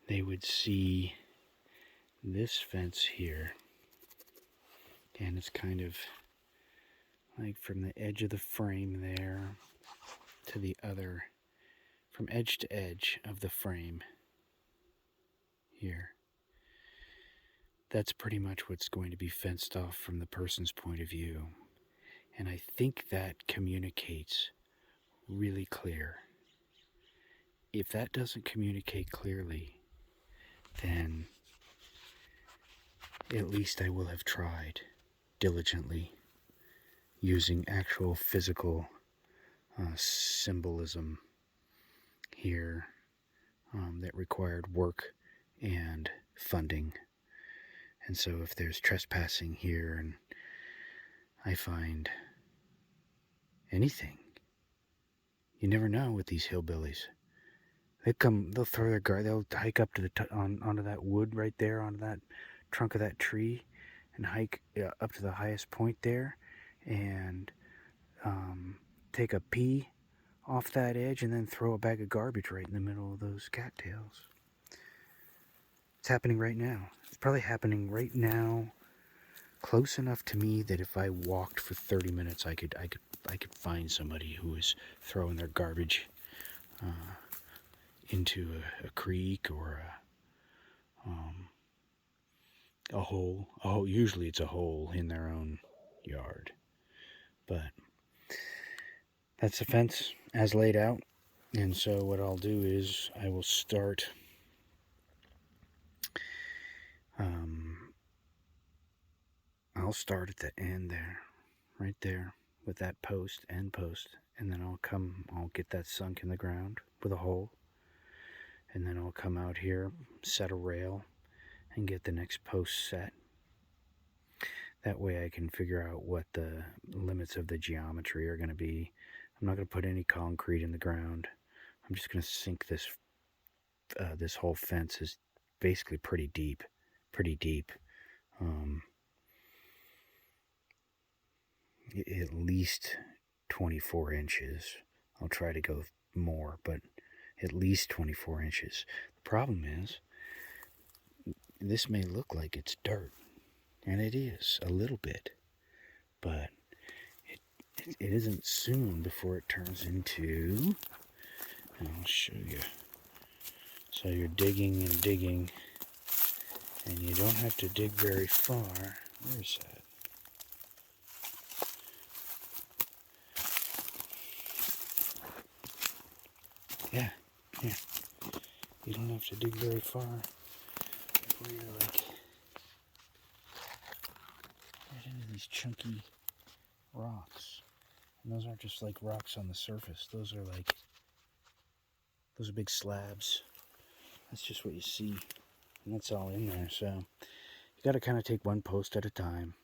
They would see this fence here, and it's kind of like from the edge of the frame there to the other, from edge to edge of the frame here. That's pretty much what's going to be fenced off from the person's point of view. And I think that communicates really clear. If that doesn't communicate clearly, then at least I will have tried diligently using actual physical symbolism here that required work and funding. And so if there's trespassing here and I find anything, you never know with these hillbillies. They'll throw their guard, they'll hike up to onto that wood right there, onto that trunk of that tree, and hike up to the highest point there, and take a pee off that edge, and then throw a bag of garbage right in the middle of those cattails. It's happening right now. It's probably happening right now, close enough to me that if I walked for 30 minutes, I could find somebody who is throwing their garbage into a creek or a hole. Oh, usually it's a hole in their own yard. But that's the fence as laid out. And so what I'll do is I will start I'll start at the end there, right there, with that end post, and then I'll get that sunk in the ground with a hole, and then I'll come out here, set a rail, and get the next post set. That way I can figure out what the limits of the geometry are going to be. I'm not going to put any concrete in the ground. I'm just going to sink this. This whole fence is basically pretty deep. At least 24 inches. I'll try to go more, but at least 24 inches. The problem is, this may look like it's dirt, and it is a little bit, but it isn't soon before it turns into, and I'll show you. So you're digging and digging, and you don't have to dig very far. Where is that? Yeah. You don't have to dig very far before you're like right into these chunky rocks. And those aren't just like rocks on the surface. Those are big slabs. That's just what you see. And that's all in there. So you got to kind of take one post at a time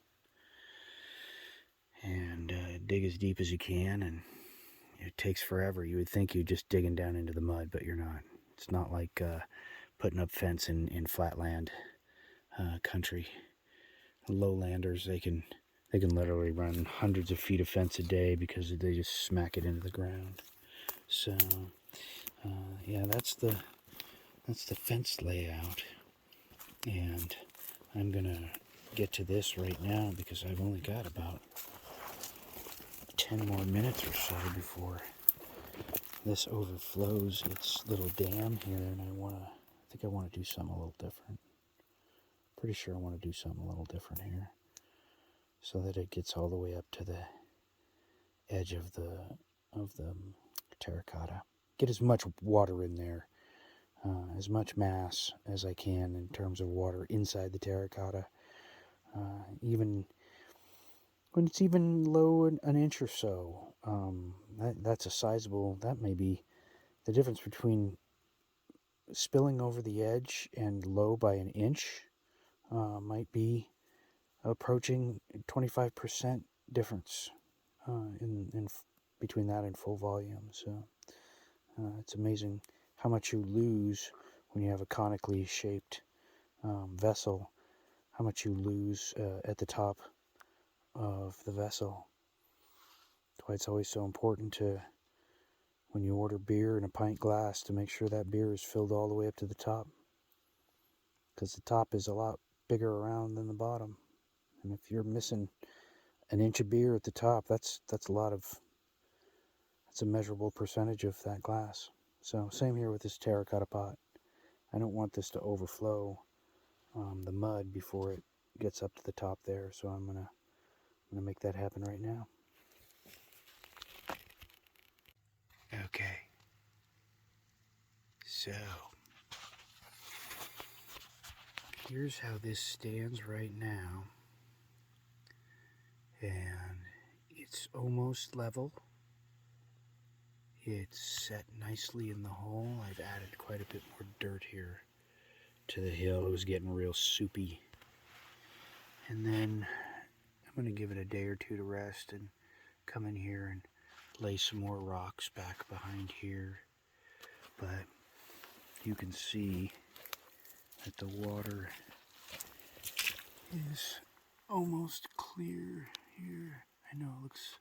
and dig as deep as you can. And it takes forever. You would think you're just digging down into the mud, but you're not. It's not like putting up fence in flatland country. Lowlanders, they can literally run hundreds of feet of fence a day because they just smack it into the ground. So yeah, that's the fence layout, and I'm gonna get to this right now because I've only got about 10 more minutes or so before this overflows its little dam here, and I think I want to do something a little different. Pretty sure I want to do something a little different here, so that it gets all the way up to the edge of the terracotta. Get as much water in there, as much mass as I can in terms of water inside the terracotta. Even when it's even low an inch or so, that's a sizable. That may be the difference between spilling over the edge and low by an inch. Might be approaching 25% difference in between that and full volume. So it's amazing how much you lose when you have a conically shaped vessel, how much you lose at the top of the vessel. That's why it's always so important to, when you order beer in a pint glass, to make sure that beer is filled all the way up to the top, because the top is a lot bigger around than the bottom. And if you're missing an inch of beer at the top, that's a measurable percentage of that glass. So same here with this terracotta pot. I don't want this to overflow the mud before it gets up to the top there, so I'm gonna make that happen right now. Okay, so here's how this stands right now, and it's almost level. It's set nicely in the hole. I've added quite a bit more dirt here to the hill. It was getting real soupy. And then I'm going to give it a day or two to rest and come in here and lay some more rocks back behind here. But you can see that the water is almost clear here. I know it looks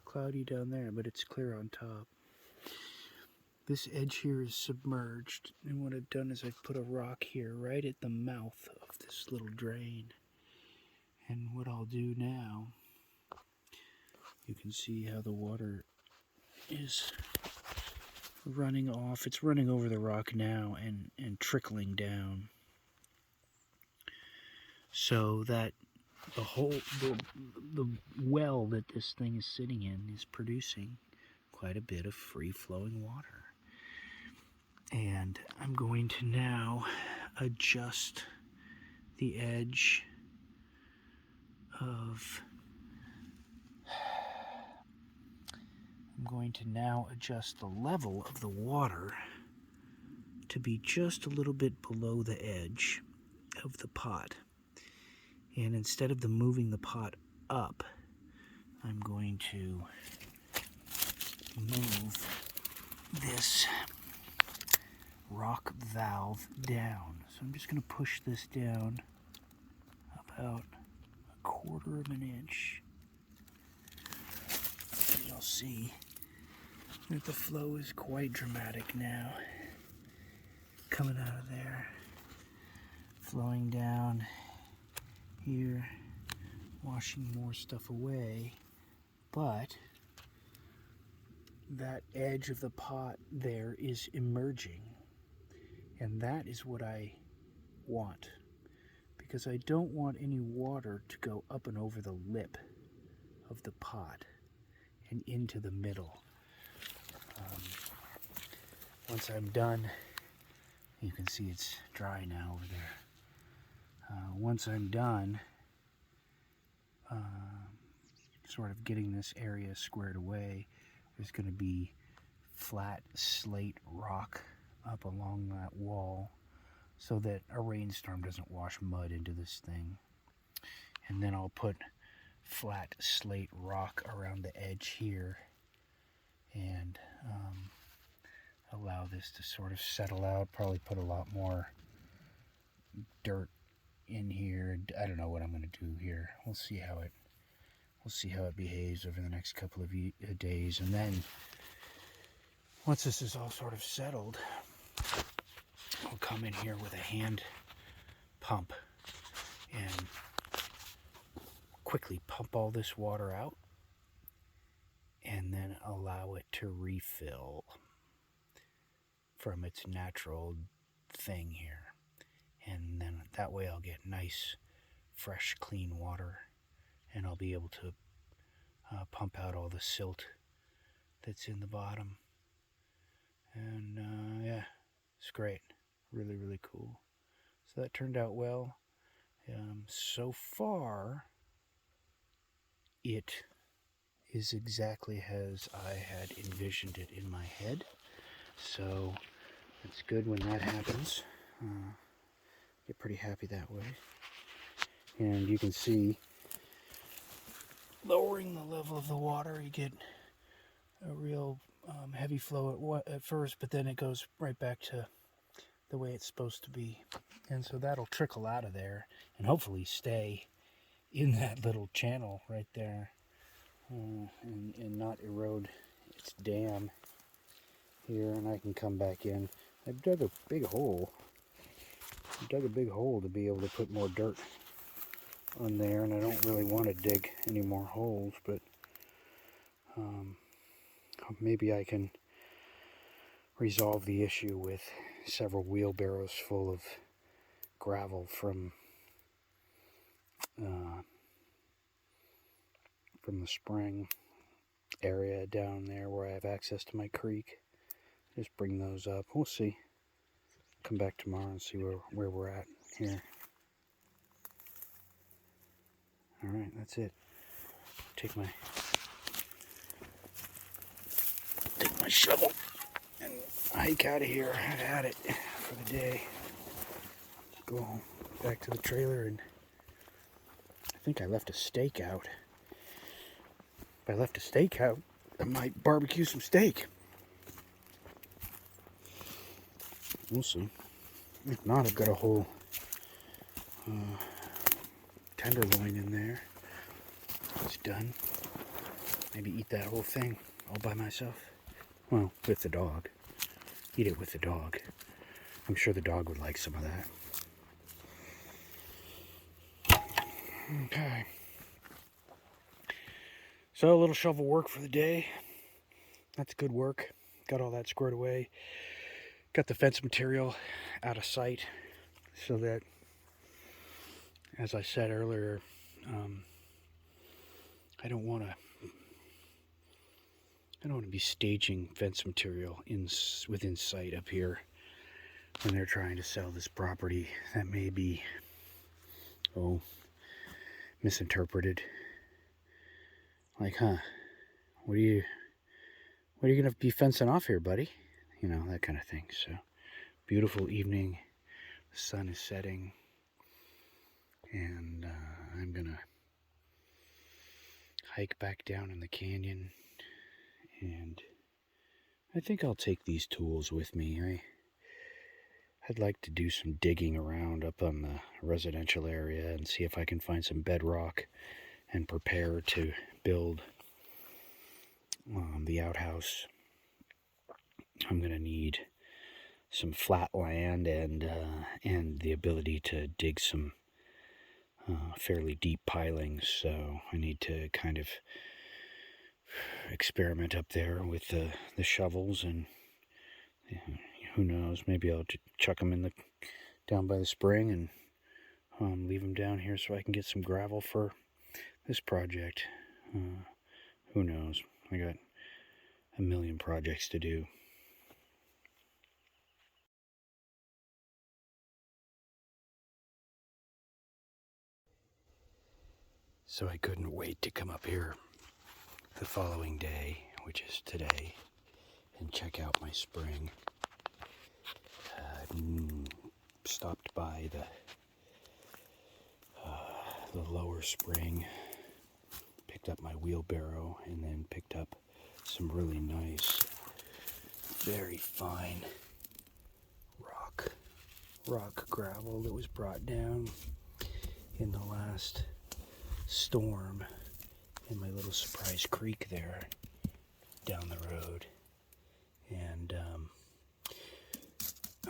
cloudy down there, but it's clear on top. This edge here is submerged, and what I've done is I've put a rock here right at the mouth of this little drain. And what I'll do now, you can see how the water is running off. It's running over the rock now and trickling down. So that the well that this thing is sitting in is producing quite a bit of free-flowing water. And I'm going to now adjust the edge of... I'm going to now adjust the level of the water to be just a little bit below the edge of the pot. And instead of moving the pot up, I'm going to move this rock valve down. So I'm just going to push this down about 1/4 of an inch. And you'll see that the flow is quite dramatic now. Coming out of there, flowing down here, washing more stuff away, but that edge of the pot there is emerging. And that is what I want, because I don't want any water to go up and over the lip of the pot and into the middle. Once I'm done, you can see it's dry now over there. Once I'm done sort of getting this area squared away, there's going to be flat slate rock up along that wall so that a rainstorm doesn't wash mud into this thing. And then I'll put flat slate rock around the edge here and allow this to sort of settle out. Probably put a lot more dirt in here. I don't know what I'm going to do here. We'll see how it behaves over the next couple of days. And then once this is all sort of settled, I'll come in here with a hand pump and quickly pump all this water out and then allow it to refill from its natural thing here. And then that way I'll get nice, fresh, clean water, and I'll be able to pump out all the silt that's in the bottom. And yeah, it's great. Really, really cool. So that turned out well. So far, it is exactly as I had envisioned it in my head. So it's good when that happens. Get pretty happy that way. And you can see, lowering the level of the water, you get a real heavy flow at first, but then it goes right back to the way it's supposed to be. And so that'll trickle out of there and hopefully stay in that little channel right there and not erode its dam here. And I can come back in. I've dug a big hole I dug a big hole to be able to put more dirt on there, and I don't really want to dig any more holes, but maybe I can resolve the issue with several wheelbarrows full of gravel from the spring area down there where I have access to my creek. Just bring those up. We'll see. Come back tomorrow and see where we're at here. Alright, that's it. Take my shovel and hike out of here. I've had it for the day. Go home, back to the trailer, and I think I left a steak out. If I left a steak out, I might barbecue some steak. We'll see. If not, I've got a whole tenderloin in there. It's done. Maybe eat that whole thing all by myself. Well, with the dog. Eat it with the dog. I'm sure the dog would like some of that. Okay. So a little shovel work for the day. That's good work. Got all that squared away. Got the fence material out of sight so that, as I said earlier, I don't want to be staging fence material within sight up here when they're trying to sell this property that may be misinterpreted. Like, what are you gonna be fencing off here, buddy? You know, that kind of thing. So, beautiful evening. The sun is setting, and I'm gonna hike back down in the canyon, and I think I'll take these tools with me. I'd like to do some digging around up on the residential area and see if I can find some bedrock and prepare to build the outhouse. I'm going to need some flat land and the ability to dig some fairly deep pilings, so I need to kind of experiment up there with the shovels, and who knows, maybe I'll chuck them down by the spring and leave them down here so I can get some gravel for this project. Who knows? I got a million projects to do. So I couldn't wait to come up here the following day, which is today, and check out my spring. Stopped by the lower spring, picked up my wheelbarrow, and then picked up some really nice, very fine rock gravel that was brought down in the last storm in my little surprise creek there down the road. And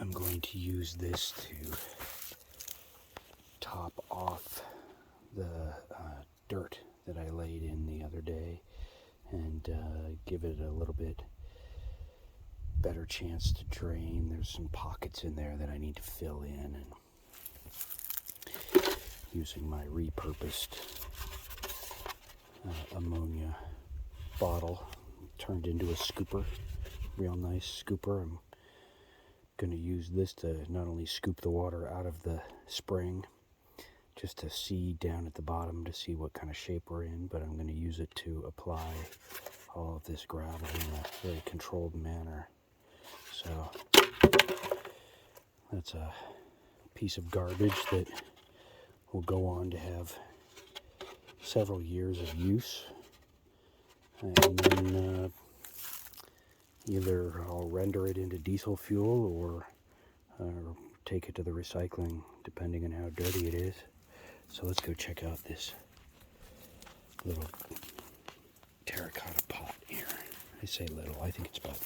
I'm going to use this to top off the dirt that I laid in the other day and give it a little bit better chance to drain. There's some pockets in there that I need to fill in, and using my repurposed ammonia bottle turned into a scooper, real nice scooper. I'm going to use this to not only scoop the water out of the spring, just to see down at the bottom to see what kind of shape we're in, but I'm going to use it to apply all of this gravel in a very controlled manner. So that's a piece of garbage that will go on to have several years of use, and then either I'll render it into diesel fuel or take it to the recycling, depending on how dirty it is. So let's go check out this little terracotta pot here. I say little, I think it's about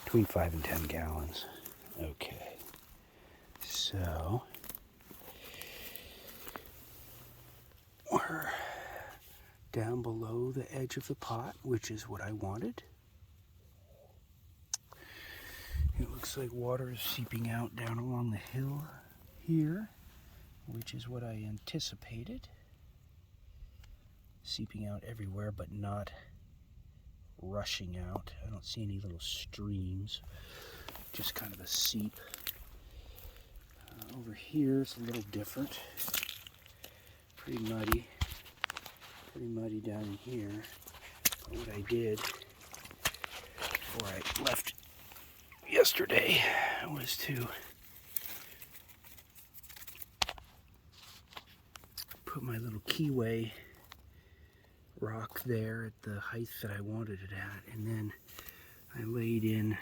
between 5 and 10 gallons. Okay, So we're down below the edge of the pot, which is what I wanted. It looks like water is seeping out down along the hill here, which is what I anticipated. Seeping out everywhere, but not rushing out. I don't see any little streams, just kind of a seep. Over here it's a little different. Pretty muddy down in here. But what I did before I left yesterday was to put my little keyway rock there at the height that I wanted it at, and then I laid in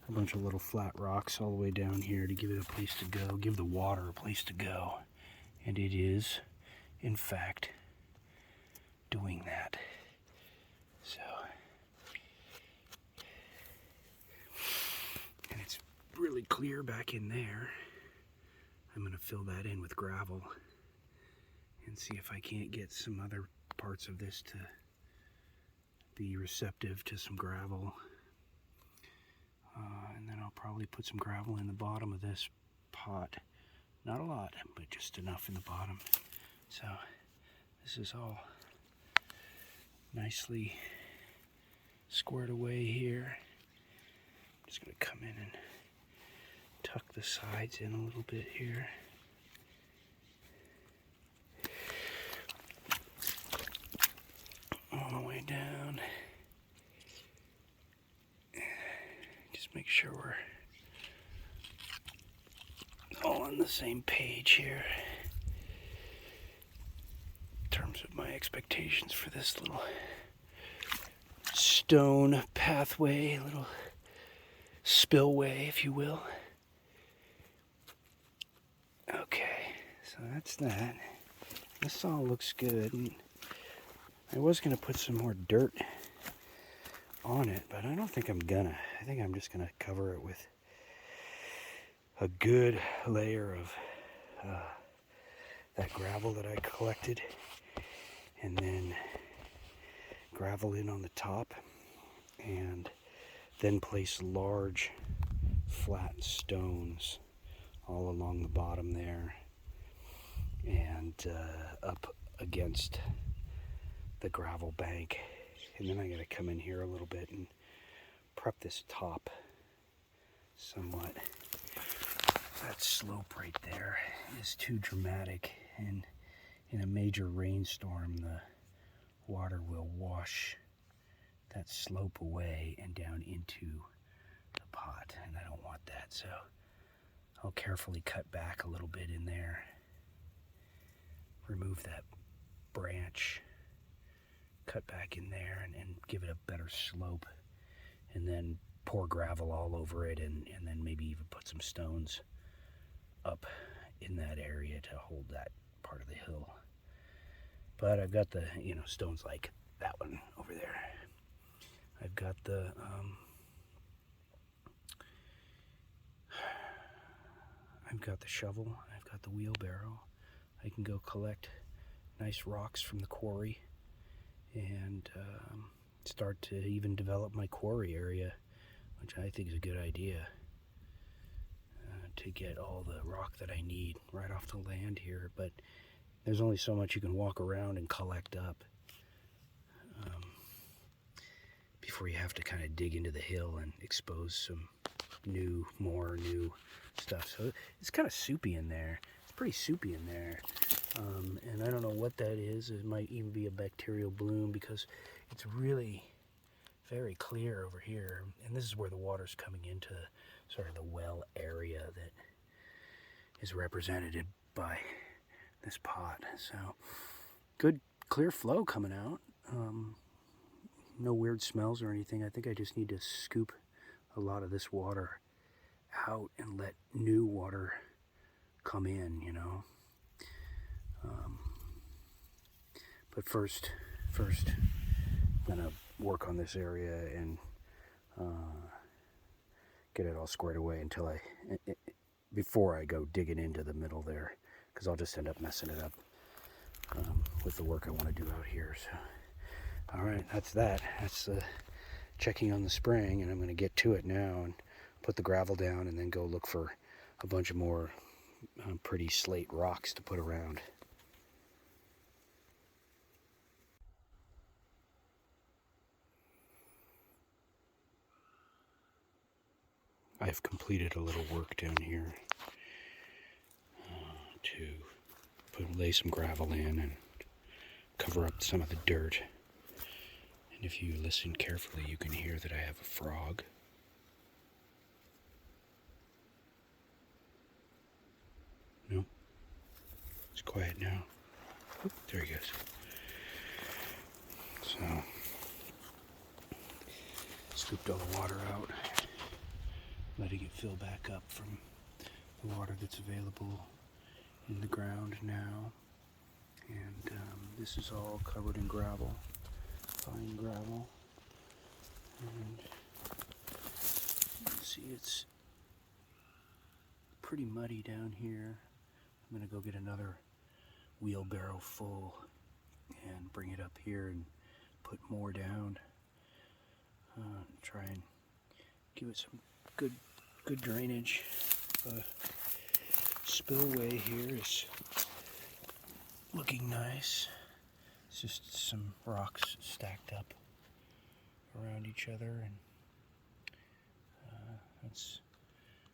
a bunch of little flat rocks all the way down here to give it a place to go, give the water a place to go. And it is, in fact, doing that. So, and it's really clear back in there. I'm going to fill that in with gravel and see if I can't get some other parts of this to be receptive to some gravel. And then I'll probably put some gravel in the bottom of this pot. Not a lot, but just enough in the bottom. So this is all nicely squared away here. Just going to come in and tuck the sides in a little bit here. All the way down. Just make sure we're all on the same page here in terms of my expectations for this little stone pathway, little spillway, if you will. Okay, so that's that. This all looks good. And I was going to put some more dirt on it, but I don't think I'm gonna. I think I'm just gonna cover it with a good layer of that gravel that I collected, and then gravel in on the top, and then place large flat stones all along the bottom there and up against the gravel bank. And then I gotta come in here a little bit and prep this top somewhat. That slope right there is too dramatic, and in a major rainstorm the water will wash that slope away and down into the pot, and I don't want that. So I'll carefully cut back a little bit in there, remove that branch, cut back in there, and give it a better slope, and then pour gravel all over it, and then maybe even put some stones up in that area to hold that part of the hill. But I've got the, stones like that one over there. I've got the shovel, I've got the wheelbarrow. I can go collect nice rocks from the quarry and start to even develop my quarry area, which I think is a good idea, to get all the rock that I need right off the land here. But there's only so much you can walk around and collect up before you have to kind of dig into the hill and expose some more new stuff. So it's kind of soupy in there. It's pretty soupy in there. And I don't know what that is. It might even be a bacterial bloom, because it's really very clear over here. And this is where the water's coming into sort of the well area that is represented by this pot. So good clear flow coming out. No weird smells or anything. I think I just need to scoop a lot of this water out and let new water come in, But first, I'm gonna work on this area and get it all squared away until I before I go digging into the middle there, because I'll just end up messing it up with the work I want to do out here. So, all right, that's that. That's the checking on the spring, and I'm going to get to it now and put the gravel down and then go look for a bunch of more pretty slate rocks to put around. I've completed a little work down here to lay some gravel in and cover up some of the dirt. And if you listen carefully, you can hear that I have a frog. No? It's quiet now. Oop, there he goes. So, scooped all the water out, letting it fill back up from the water that's available in the ground now. And this is all covered in gravel, fine gravel. And you can see it's pretty muddy down here. I'm gonna go get another wheelbarrow full and bring it up here and put more down. Try and give it some good drainage. Spillway here is looking nice. It's just some rocks stacked up around each other, and that's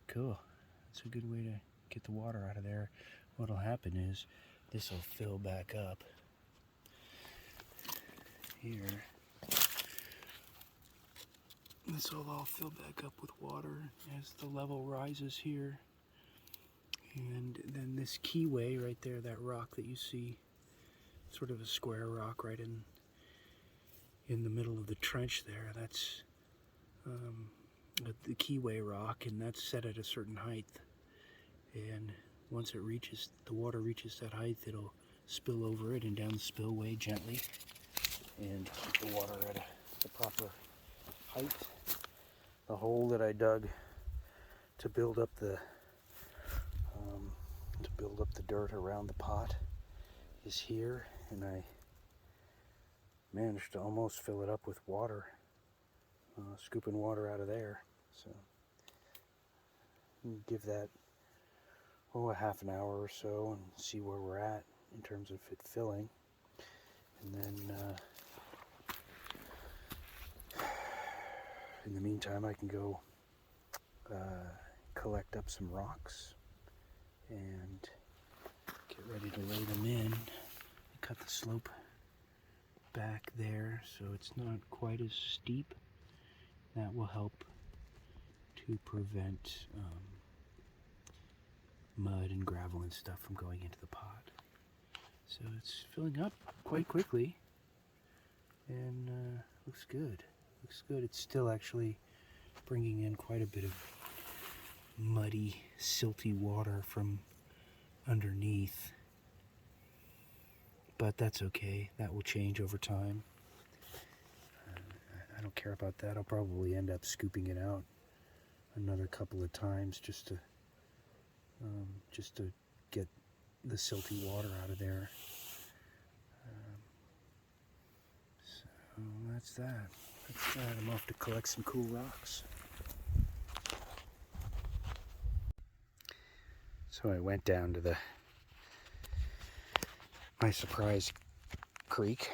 cool. That's a good way to get the water out of there. What'll happen is this will fill back up here. This will all fill back up with water as the level rises here. And then this keyway right there, that rock that you see, sort of a square rock right in the middle of the trench there, that's the keyway rock, and that's set at a certain height. And once it reaches, the water reaches that height, it'll spill over it and down the spillway gently and keep the water at the proper height. The hole that I dug to build up the dirt around the pot is here, and I managed to almost fill it up with water, scooping water out of there. So give that a half an hour or so and see where we're at in terms of it filling, and then in the meantime I can go collect up some rocks and get ready to lay them in. I cut the slope back there so it's not quite as steep. That will help to prevent mud and gravel and stuff from going into the pot. So it's filling up quite quickly, and looks good. Looks good. It's still actually bringing in quite a bit of muddy, silty water from underneath, but that's okay. That will change over time. I don't care about that. I'll probably end up scooping it out another couple of times just to get the silty water out of there. So that's that. That's that. I'm off to collect some cool rocks. So I went down to my surprise creek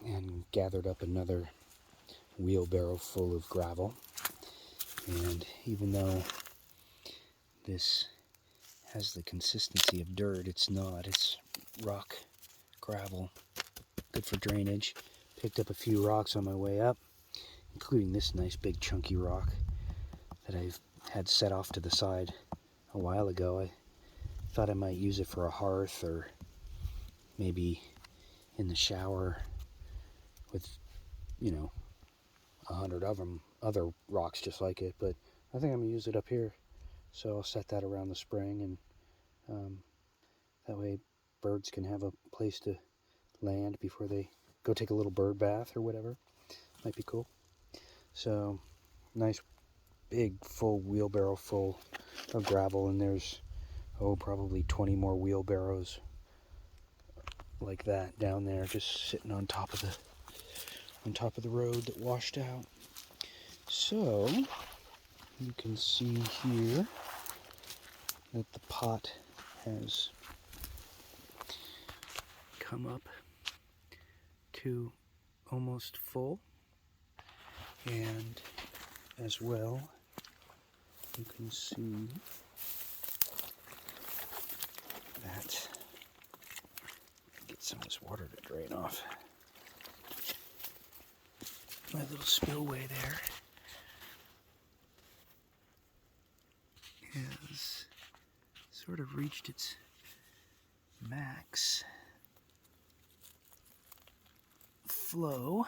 and gathered up another wheelbarrow full of gravel. And even though this has the consistency of dirt, it's not. It's rock gravel, good for drainage. Picked up a few rocks on my way up, including this nice big chunky rock that I've had set off to the side a while ago. I thought I might use it for a hearth, or maybe in the shower with, 100 of them, other rocks just like it. But I think I'm gonna use it up here, so I'll set that around the spring, and that way birds can have a place to land before they go take a little bird bath or whatever. Might be cool. So nice big full wheelbarrow full of gravel, and there's probably 20 more wheelbarrows like that down there, just sitting on top of the road that washed out. So you can see here that the pot has come up to almost full, and as well you can see that, get some of this water to drain off my little spillway there, has sort of reached its max flow.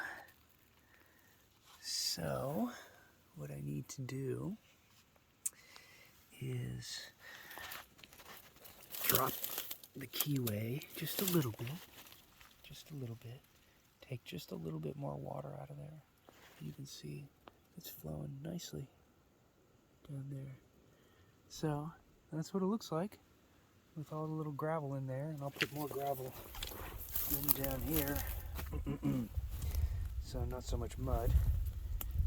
So what I need to do is drop the keyway just a little bit, take just a little bit more water out of there. You can see it's flowing nicely down there. So that's what it looks like with all the little gravel in there, and I'll put more gravel in down here. So not so much mud,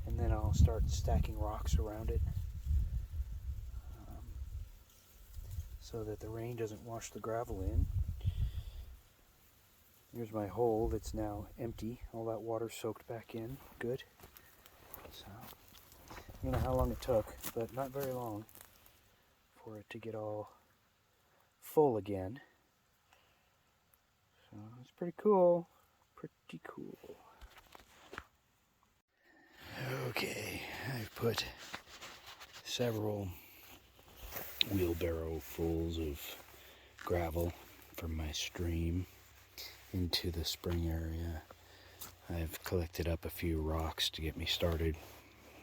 and then I'll start stacking rocks around it so that the rain doesn't wash the gravel in. Here's my hole that's now empty. All that water soaked back in. Good. So I don't know how long it took, but not very long for it to get all full again. So it's pretty cool. Pretty cool. Okay, I've put several wheelbarrow fulls of gravel from my stream into the spring area. I've collected up a few rocks to get me started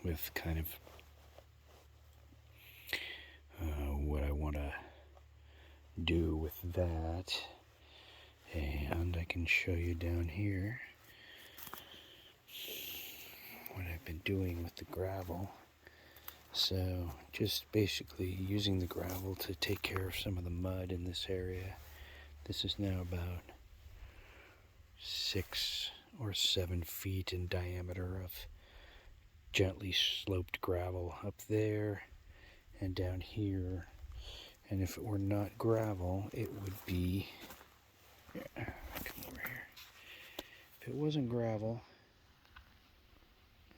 with kind of what I want to do with that. And I can show you down here what I've been doing with the gravel. So just basically using the gravel to take care of some of the mud in this area. This is now about 6 or 7 feet in diameter of gently sloped gravel up there and down here. And if it were not gravel, it would be, come over here. If it wasn't gravel,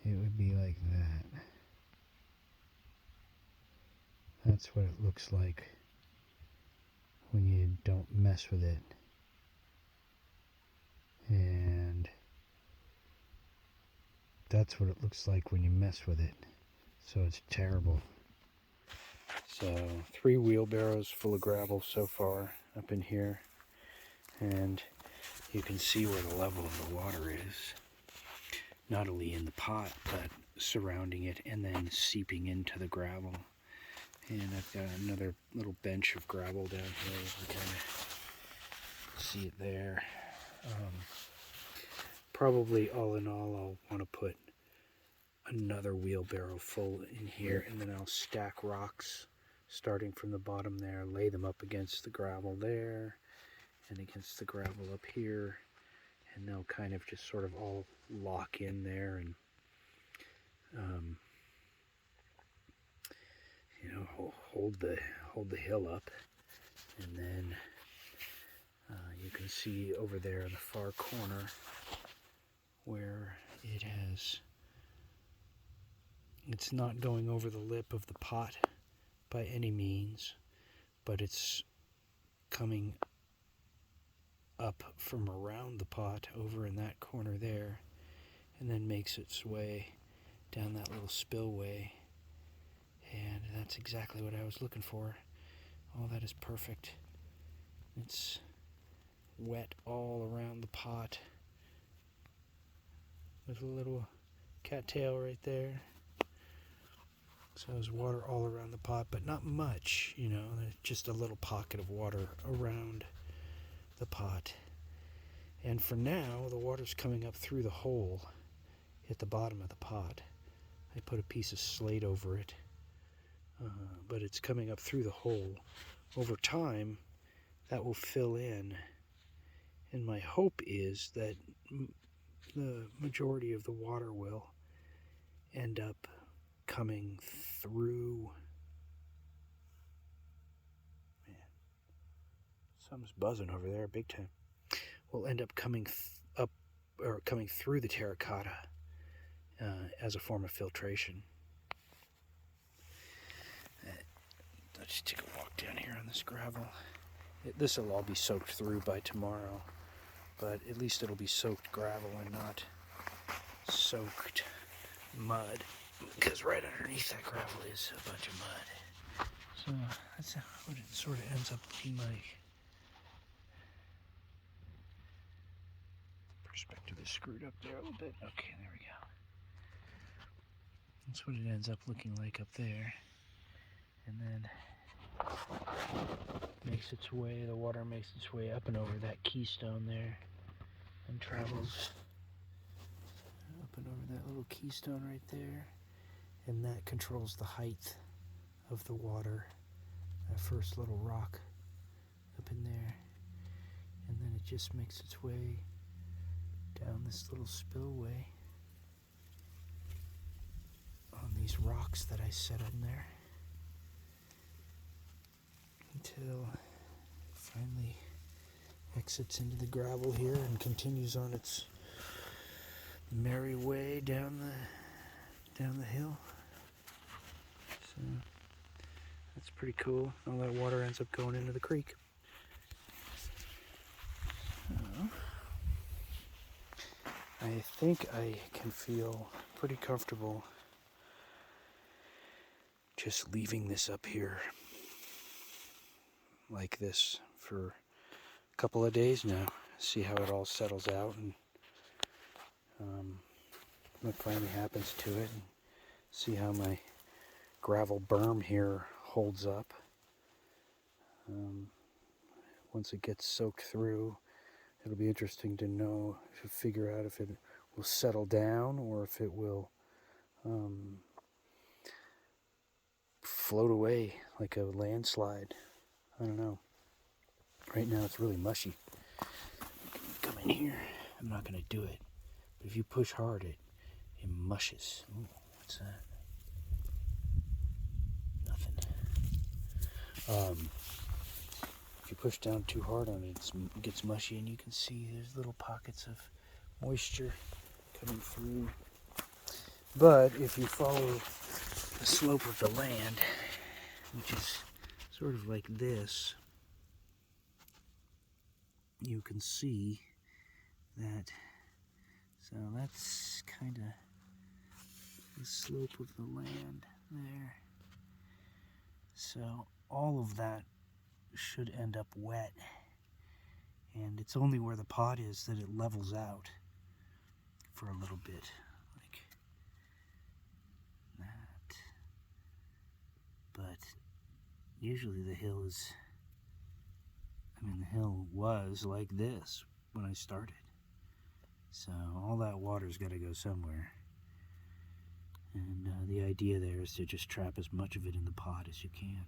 it would be like that. That's what it looks like when you don't mess with it. And that's what it looks like when you mess with it. So it's terrible. So 3 wheelbarrows full of gravel so far up in here. And you can see where the level of the water is. Not only in the pot, but surrounding it and then seeping into the gravel. And I've got another little bench of gravel down here. You can kind of see it there. Probably all in all, I'll want to put another wheelbarrow full in here, and then I'll stack rocks starting from the bottom there, lay them up against the gravel there and against the gravel up here, and they'll kind of just sort of all lock in there and you know, hold the hill up. And then you can see over there in the far corner where it's not going over the lip of the pot by any means, but it's coming up from around the pot over in that corner there, and then makes its way down that little spillway. And that's exactly what I was looking for. All that is perfect. It's wet all around the pot. There's a little cattail right there. So there's water all around the pot, but not much, you know, just a little pocket of water around the pot. And for now, the water's coming up through the hole at the bottom of the pot. I put a piece of slate over it, but it's coming up through the hole over time, that will fill in. And my hope is that the majority of the water will end up coming through. Man, something's buzzing over there big time. Will end up coming up or coming through the terracotta as a form of filtration. Let's just take a walk down here on this gravel. This will all be soaked through by tomorrow, but at least it'll be soaked gravel and not soaked mud, because right underneath that gravel is a bunch of mud. So that's what it sort of ends up looking like. Perspective is screwed up there a little bit. Okay, there we go. That's what it ends up looking like up there. And then the water makes its way up and over that keystone there and travels up and over that little keystone right there. And that controls the height of the water, that first little rock up in there. And then it just makes its way down this little spillway on these rocks that I set in there until it finally exits into the gravel here and continues on its merry way down the hill. So that's pretty cool. All that water ends up going into the creek. So, I think I can feel pretty comfortable just leaving this up here like this for a couple of days now. See how it all settles out and what finally happens to it, and see how my gravel berm here holds up. Once it gets soaked through, it'll be interesting to know, to figure out if it will settle down or if it will float away like a landslide. I don't know. Right now it's really mushy. Come in here. I'm not going to do it. But if you push hard, it mushes. Ooh, what's that? Nothing. If you push down too hard on it, it gets mushy, and you can see there's little pockets of moisture coming through. But if you follow the slope of the land, which is sort of like this, you can see that. So that's kind of the slope of the land there. So all of that should end up wet, and it's only where the pot is that it levels out for a little bit, like that. But usually the hill was like this when I started. So all that water's got to go somewhere. And the idea there is to just trap as much of it in the pot as you can.